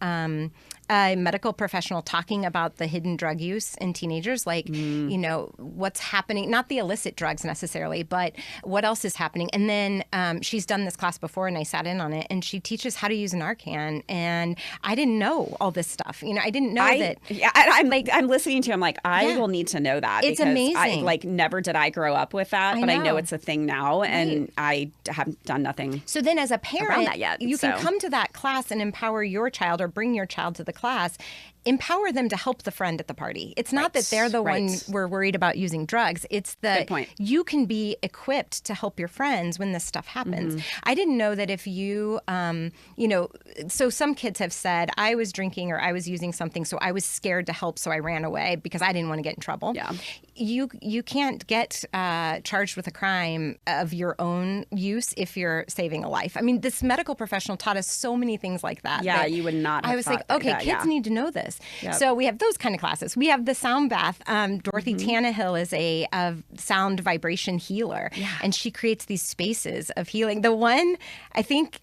a medical professional talking about the hidden drug use in teenagers, what's happening, not the illicit drugs necessarily, but what else is happening. And then she's done this class before and I sat in on it, and she teaches how to use an Narcan. And I didn't know all this stuff. I didn't know that. Yeah, I'm listening to you. I'm like, I will need to know that. It's amazing. Never did I grow up with that, but I know it's a thing now, and I haven't done nothing. So then as a parent, around that yet, you can come to that class and empower your child or bring your child to the class. Empower them to help the friend at the party. It's not that they're the one we're worried about using drugs. It's that you can be equipped to help your friends when this stuff happens. I didn't know that if you, so some kids have said, I was drinking or I was using something, so I was scared to help, so I ran away because I didn't want to get in trouble. Yeah. You can't get charged with a crime of your own use if you're saving a life. This medical professional taught us so many things like that. Yeah, you would not have I was like, okay, kids need to know this. Yep. So we have those kind of classes. We have the sound bath. Dorothy Tannehill is a sound vibration healer, and she creates these spaces of healing. The one, I think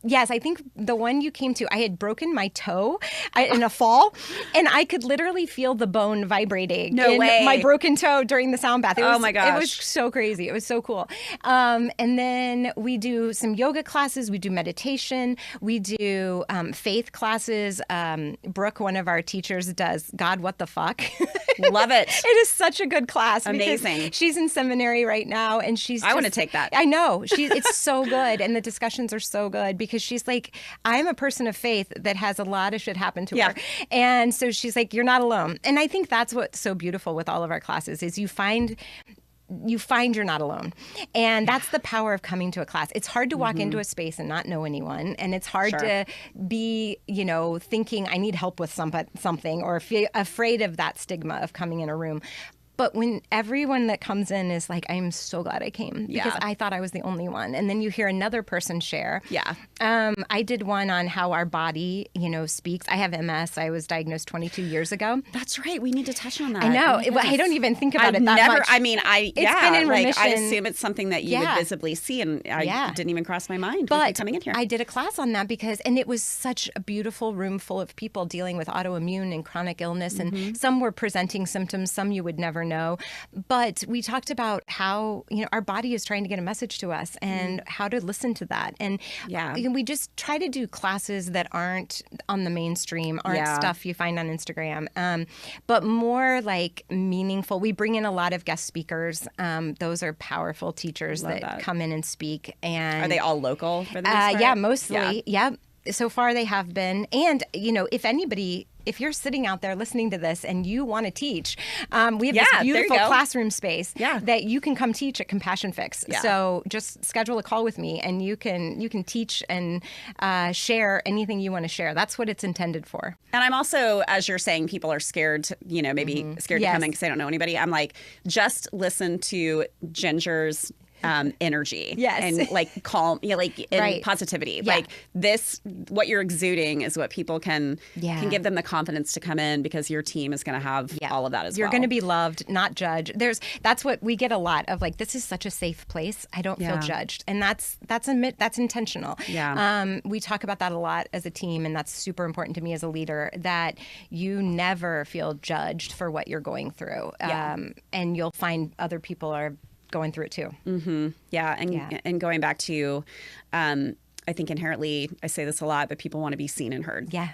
the one you came to, I had broken my toe in a fall, and I could literally feel the bone vibrating in my broken toe during the sound bath. Oh my gosh. It was so crazy. It was so cool. And then we do some yoga classes. We do meditation. We do faith classes. Brooke, one of our teachers, does God, what the fuck? Love it. It is such a good class. Amazing. She's in seminary right now, and I want to take that. I know. It's so good, and the discussions are so good because she's like, I'm a person of faith that has a lot of shit happen to her. And so she's like, you're not alone. And I think that's what's so beautiful with all of our classes is you find you're not alone. And that's the power of coming to a class. It's hard to walk into a space and not know anyone. And it's hard to be, thinking I need help with something or feel afraid of that stigma of coming in a room. But when everyone that comes in is like, I'm so glad I came because I thought I was the only one. And then you hear another person share. Yeah. I did one on how our body, speaks. I have MS. I was diagnosed 22 years ago. That's right. We need to touch on that. I know. I don't even think about it that much. It's been in remission. I assume it's something that you would visibly see, and I didn't even cross my mind with you coming in here. I did a class on that and it was such a beautiful room full of people dealing with autoimmune and chronic illness, and some were presenting symptoms, some you would never no. But we talked about how, our body is trying to get a message to us and how to listen to that. And we just try to do classes that aren't on the mainstream, aren't stuff you find on Instagram, but more like meaningful. We bring in a lot of guest speakers. Those are powerful teachers that come in and speak. And are they all local for the most part? Yeah, mostly. Yeah. So far they have been. And, if you're sitting out there listening to this and you want to teach, we have this beautiful classroom space that you can come teach at Compassion Fix. Yeah. So just schedule a call with me and you can teach and share anything you want to share. That's what it's intended for. And I'm also, as you're saying, people are scared, maybe scared to come in because they don't know anybody. I'm like, just listen to Ginger's energy and like calm, and positivity. Like this, what you're exuding is what people can give them the confidence to come in because your team is going to have all of that as well. You're going to be loved, not judged. That's what we get a lot of. Like, this is such a safe place. I don't feel judged, and that's intentional. Yeah. We talk about that a lot as a team, and that's super important to me as a leader. That you never feel judged for what you're going through, and you'll find other people are going through it too. Mm-hmm. Yeah. And going back to, I think inherently, I say this a lot, but people want to be seen and heard. Yeah.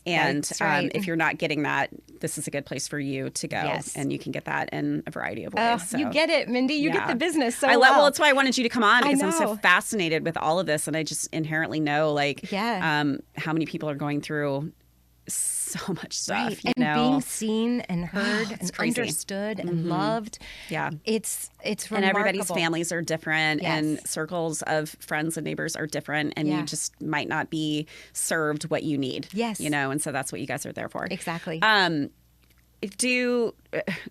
And if you're not getting that, this is a good place for you to go. Yes. And you can get that in a variety of ways. So. You get it, Mindy. You get the business so well. That's why I wanted you to come on because I'm so fascinated with all of this. And I just inherently know how many people are going through so much stuff, and being seen and heard and understood and loved. Yeah, it's remarkable. And everybody's families are different, and circles of friends and neighbors are different, and you just might not be served what you need. Yes, and so that's what you guys are there for. Exactly.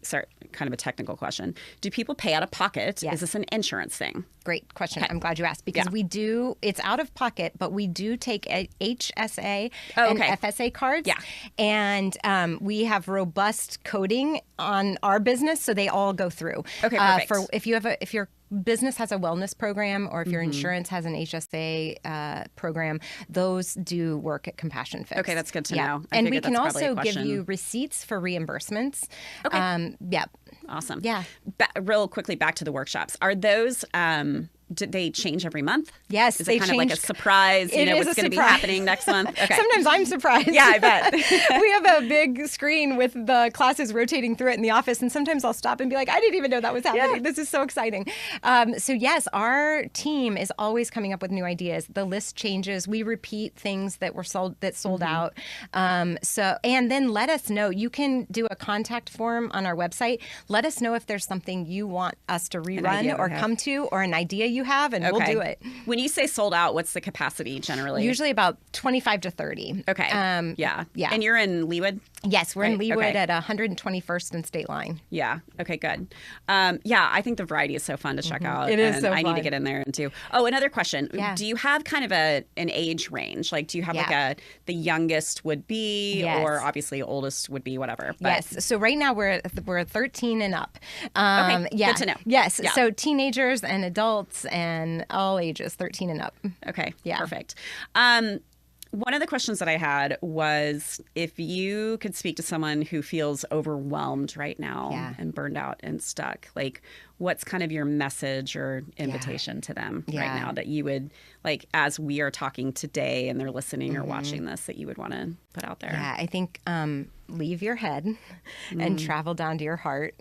Sorry, kind of a technical question. Do people pay out of pocket? Yes. Is this an insurance thing? Great question. I'm glad you asked because we do, it's out of pocket, but we do take HSA and FSA cards. Yeah. And we have robust coding on our business, so they all go through. Okay, perfect. If your business has a wellness program or if your insurance has an HSA program, those do work at Compassion Fix. Okay, that's good to know. And we can also give you receipts for reimbursements. Okay. Awesome. Yeah. Real quickly, back to the workshops. Are those... do they change every month? Yes, is it kind of like a surprise? What's going to be happening next month? Okay. Sometimes I'm surprised. Yeah, I bet. We have a big screen with the classes rotating through it in the office, and sometimes I'll stop and be like, I didn't even know that was happening. Yeah. This is so exciting. So yes, our team is always coming up with new ideas. The list changes. We repeat things that sold out. And then let us know. You can do a contact form on our website. Let us know if there's something you want us to rerun or come to, or an idea you have, and we'll do it. When you say sold out, what's the capacity generally? Usually about 25 to 30. Okay. Yeah. And you're in Leawood? Yes, we're in Leawood at 121st and State Line. Yeah. Okay, good. I think the variety is so fun to check out. It is so fun. I need to get in there and do. Oh, another question. Yeah. Do you have kind of an age range? Like, do you have the youngest would be, or obviously oldest would be, whatever? But... Yes. So right now we're 13 and up. Okay. Good to know. Yes. Yeah. So teenagers and adults and all ages, 13 and up. Okay. Yeah. Perfect. One of the questions that I had was if you could speak to someone who feels overwhelmed right now and burned out and stuck, like what's kind of your message or invitation to them right now that you would, like, as we are talking today and they're listening or watching this, that you would want to put out there? Yeah, I think leave your head and travel down to your heart.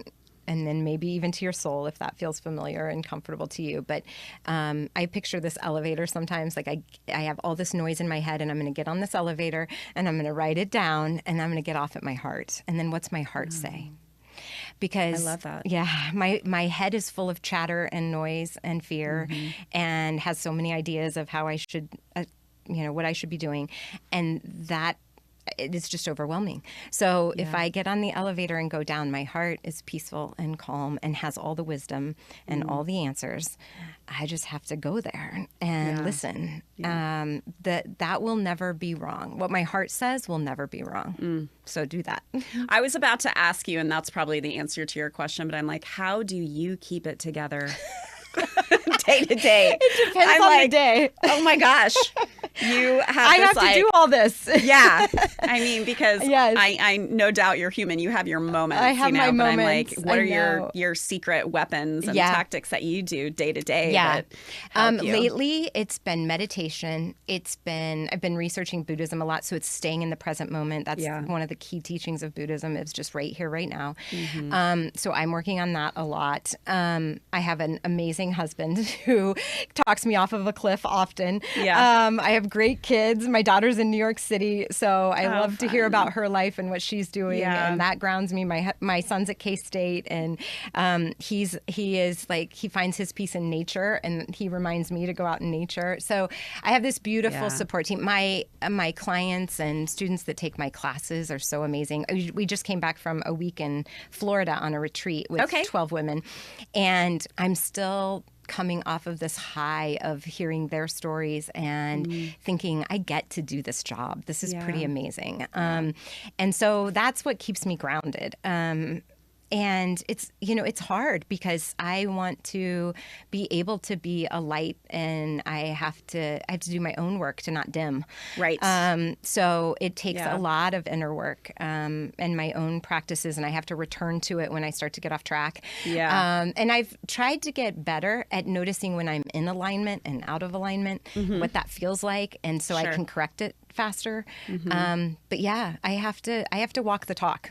And then maybe even to your soul, if that feels familiar and comfortable to you. But I picture this elevator sometimes, like I have all this noise in my head, and I'm going to get on this elevator, and I'm going to write it down, and I'm going to get off at my heart. And then what's my heart say? Because I love that. Yeah, my head is full of chatter and noise and fear, and has so many ideas of how I should, what I should be doing, and that. It's just overwhelming. So if I get on the elevator and go down, my heart is peaceful and calm and has all the wisdom and all the answers. I just have to go there and listen. Yeah. That will never be wrong. What my heart says will never be wrong. So do that. I was about to ask you, and that's probably the answer to your question, but I'm like, how do you keep it together? Day to day. It depends on the day. Oh my gosh. You have I have to do all this. Yeah. I mean, because Yes. I no doubt you're human. You have your moments. I have my but moments. I'm like, what I are know. your secret weapons and Yeah. tactics that you do day to day? Yeah. That help you? Lately, it's been meditation. I've been researching Buddhism a lot, so it's staying in the present moment. That's one of the key teachings of Buddhism. It's just right here, right now. So I'm working on that a lot. I have an amazing husband who talks me off of a cliff often. Yeah. I have great kids. My daughter's in New York City, so I love to hear fun. about her life and what she's doing, Yeah. and that grounds me. My son's at K-State, and he finds his peace in nature, and he reminds me to go out in nature. So I have this beautiful support team. My clients and students that take my classes are so amazing. We just came back from a week in Florida on a retreat with 12 women, and I'm still coming off of this high of hearing their stories and thinking, I get to do this job. This is pretty amazing. And so that's what keeps me grounded. And it's hard because I want to be able to be a light, and I have to do my own work to not dim. Right. So it takes a lot of inner work and my own practices, and I have to return to it when I start to get off track. Yeah. And I've tried to get better at noticing when I'm in alignment and out of alignment, what that feels like, and so I can correct it faster. But yeah, I have to walk the talk.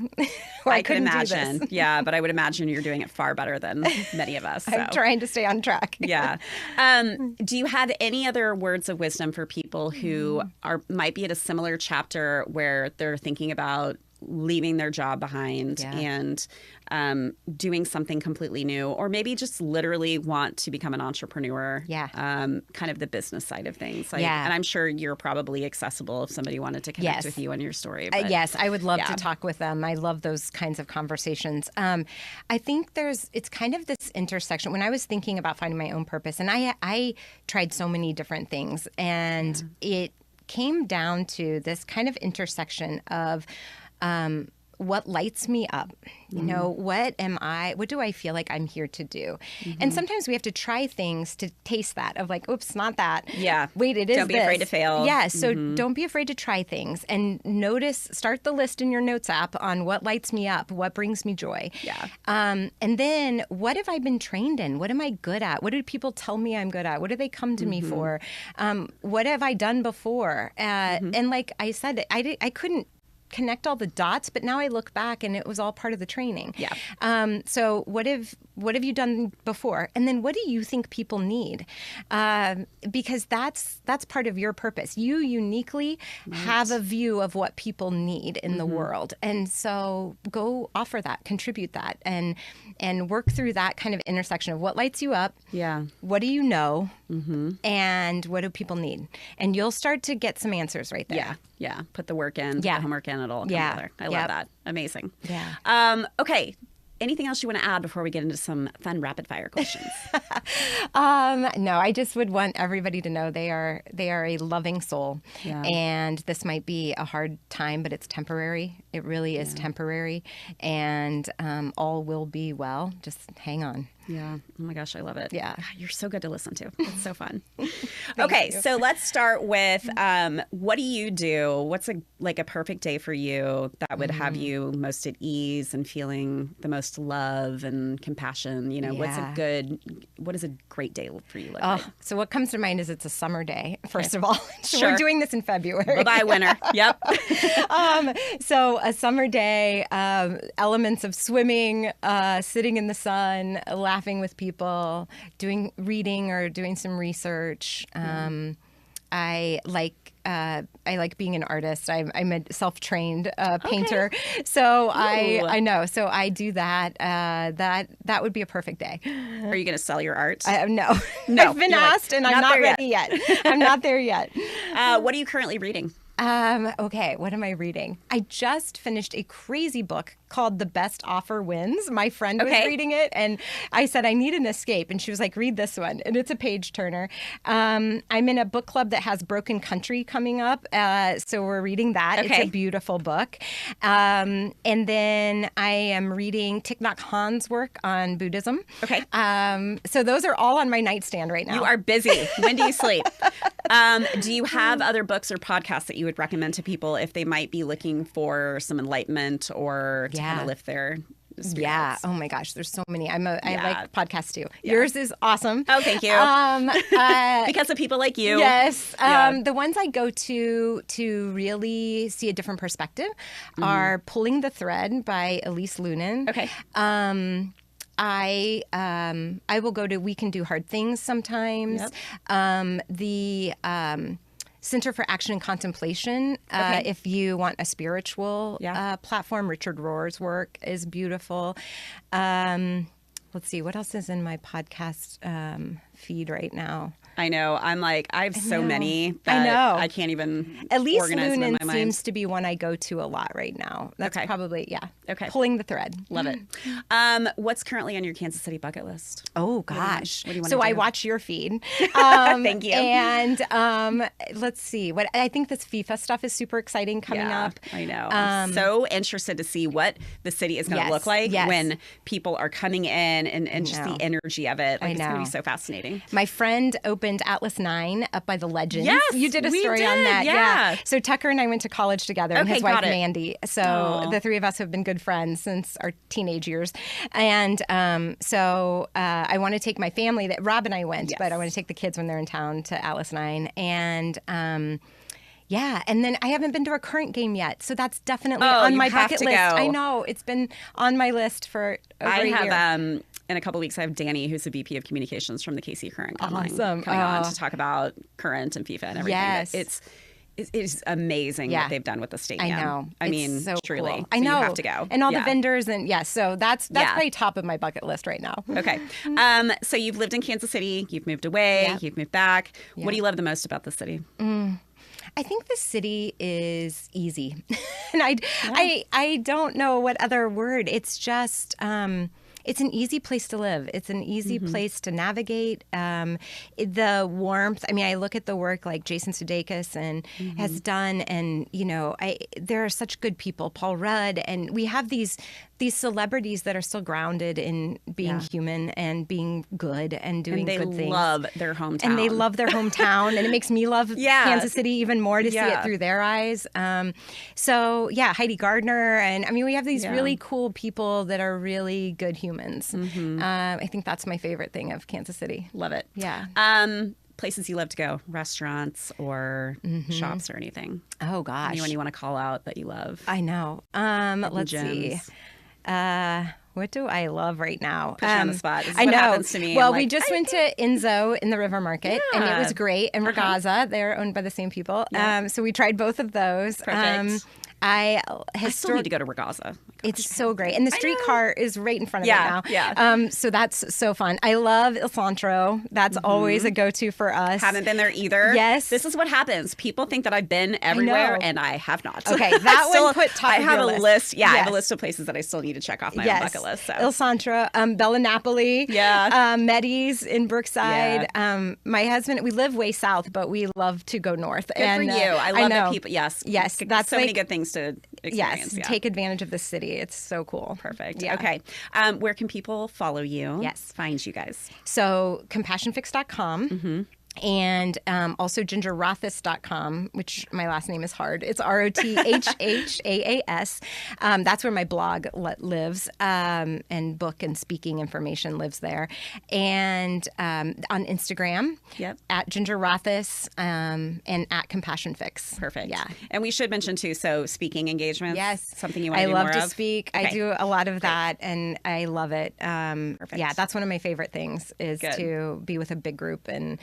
Or I could couldn't imagine. do this. Yeah, but I would imagine you're doing it far better than many of us. So. I'm trying to stay on track. Yeah. Do you have any other words of wisdom for people who might be at a similar chapter where they're thinking about leaving their job behind and doing something completely new, or maybe just literally want to become an entrepreneur? Kind of the business side of things. And I'm sure you're probably accessible if somebody wanted to connect with you on your story. But, yes, I would love to talk with them. I love those kinds of conversations. I think it's kind of this intersection. When I was thinking about finding my own purpose, and I tried so many different things, and it came down to this kind of intersection of what lights me up? You know, what do I feel like I'm here to do? And sometimes we have to try things to taste that of like, oops, not that. Yeah. Wait, it is Don't be afraid to fail. Yeah. So don't be afraid to try things and start the list in your notes app on what lights me up, what brings me joy. Yeah. And then what have I been trained in? What am I good at? What do people tell me I'm good at? What do they come to me for? What have I done before? And like I said, I couldn't connect all the dots, but now I look back and it was all part of the training. Yeah. So what have you done before? And then what do you think people need? Because that's part of your purpose. You uniquely have a view of what people need in the world. And so go offer that, contribute that, and work through that kind of intersection of what lights you up. Yeah. What do you know? And what do people need? And you'll start to get some answers right there. Yeah. Yeah. Put the work in, put the homework in, it'll all come together. I love that. Amazing. Yeah. Okay. Anything else you want to add before we get into some fun rapid fire questions? No, I just would want everybody to know they are a loving soul. Yeah. And this might be a hard time, but it's temporary. It really is temporary. And all will be well. Just hang on. Yeah. Oh my gosh, I love it. Yeah. God, you're so good to listen to. It's so fun. Okay, so let's start with what do you do? What's a perfect day for you that would have you most at ease and feeling the most love and compassion? You know, what does a great day for you look like? So what comes to mind is it's a summer day, first of all. We're doing this in February. Bye-bye, winter. Yep. So a summer day, elements of swimming, sitting in the sun, laughing with people, reading or doing some research. I like being an artist. I'm a self-trained painter, so I know. So I do that. That would be a perfect day. Are you going to sell your art? No. I've been asked, and I'm not ready yet. I'm not there yet. What are you currently reading? Okay, what am I reading? I just finished a crazy book called The Best Offer Wins. My friend was reading it, and I said, I need an escape. And she was like, read this one. And it's a page turner. I'm in a book club that has Broken Country coming up. So we're reading that. It's a beautiful book. And then I am reading Thich Nhat Hanh's work on Buddhism. Okay. So those are all on my nightstand right now. You are busy. When do you sleep? Do you have other books or podcasts that you would recommend to people if they might be looking for some enlightenment or to kind of lift their spirits? Yeah. Oh my gosh, there's so many. I like podcasts too. Yeah. Yours is awesome. Oh, thank you. Because of people like you. Yes. The ones I go to really see a different perspective are Pulling the Thread by Elise Lunan. Okay. I will go to We Can Do Hard Things sometimes. Yep. The Center for Action and Contemplation, if you want a spiritual platform. Richard Rohr's work is beautiful. Let's see, what else is in my podcast feed right now? I know. I'm like, I have so many that I can't even Elise organize them in my mind. seems to be one I go to a lot right now. That's probably, Pulling the Thread. Love it. What's currently on your Kansas City bucket list? Oh, gosh. What do you want to do? I watch your feed. Thank you. And let's see. What I think this FIFA stuff is super exciting coming up. I know. I'm so interested to see what the city is going to look like when people are coming in and just the energy of it. Like, it's going to be so fascinating. My friend opened Atlas 9 up by the Legends. Yes, you did a story on that. Yeah. So Tucker and I went to college together, and his wife Mandy. So the three of us have been good friends since our teenage years. And so I want to take my family. That Rob and I went, but I want to take the kids when they're in town to Atlas 9. And and then I haven't been to a current game yet, so that's definitely on my bucket list. I know, it's been on my list for over a year. In a couple of weeks, I have Danny, who's the VP of Communications from the KC Current, coming on to talk about Current and FIFA and everything. Yes. It is amazing what they've done with the stadium. I know. I mean, so truly. Cool. So I know. You have to go. And all the vendors. And so that's probably top of my bucket list right now. Okay. So you've lived in Kansas City. You've moved away. You've moved back. What do you love the most about the city? I think the city is easy. And I don't know what other word. It's just... it's an easy place to live. It's an easy place to navigate. The warmth. I mean, I look at the work like Jason Sudeikis has done, and there are such good people. Paul Rudd, and we have these celebrities that are still grounded in being human and being good and doing good things. And they love their hometown. And they love their hometown, and it makes me love Kansas City even more to see it through their eyes. Heidi Gardner, and I mean, we have these really cool people that are really good humans. I think that's my favorite thing of Kansas City. Love it. Yeah. Places you love to go, restaurants or shops or anything. Oh gosh. Anyone you want to call out that you love? I know. Let's see. What do I love right now? Put you on the spot. This is I what know. happens to me. Well, we just went to Enzo in the River Market, and it was great. And Ragazza, they're owned by the same people. So we tried both of those. Perfect. I still need to go to Ragazza. It's so great. And the streetcar is right in front of it now. Yeah. So that's so fun. I love Il Centro. That's always a go-to for us. Haven't been there either. Yes. This is what happens. People think that I've been everywhere, and I have not. Okay, that one put top I of have your a list. Yeah, I have a list of places that I still need to check off my own bucket list. So. Il Centro, Bella Napoli, Medi's in Brookside. My husband, we live way south, but we love to go north. Good for you. I love that people, yes. That's so many good things to experience. Yes, take advantage of the city. It's so cool. Perfect. Yeah. Okay. Where can people follow you? Yes. Find you guys. So compassionfix.com. And also gingerrothhaas.com, which my last name is hard. It's Rothhaas. That's where my blog lives, and book and speaking information lives there. And on Instagram, at Ginger Rothhaas, and at Compassion Fix. Perfect. Yeah. And we should mention too, so speaking engagements. Yes. Something you want to do more of? I love to speak. Okay. I do a lot of that, and I love it. Perfect. Yeah, that's one of my favorite things is to be with a big group and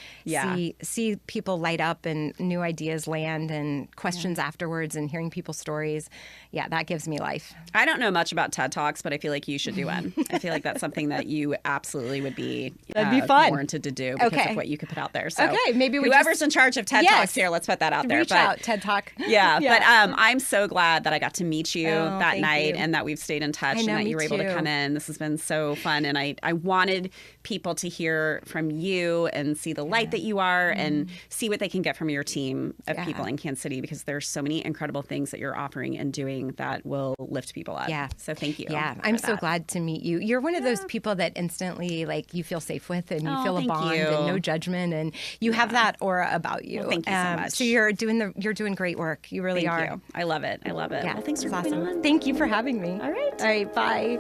see people light up and new ideas land and questions afterwards and hearing people's stories. Yeah, that gives me life. I don't know much about TED Talks, but I feel like you should do one. I feel like that's something that you absolutely would be, That'd be fun. warranted to do because of what you could put out there. So maybe whoever's in charge of TED Talks here, let's put that out there. Reach out, TED Talk. Yeah, but I'm so glad that I got to meet you that night and that we've stayed in touch and that you were able to come in. This has been so fun, and I wanted people to hear from you and see the light that you are and see what they can get from your team of people in Kansas City, because there's so many incredible things that you're offering and doing that will lift people up. Yeah. So thank you. Yeah, I'm so glad to meet you. You're one of those people that instantly you feel safe with, and you feel a bond and no judgment, and you have that aura about you. Well, thank you so much. So you're doing great work. You really are. Thank you. I love it. Yeah. Well, thanks for coming on. Thank you for having me. All right. All right, bye.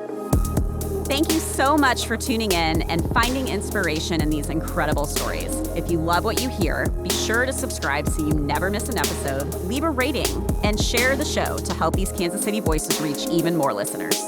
Thank you so much for tuning in and finding inspiration in these incredible stories. If you love what you hear, be sure to subscribe so you never miss an episode, leave a rating, and share the show to help these Kansas City voices reach even more listeners.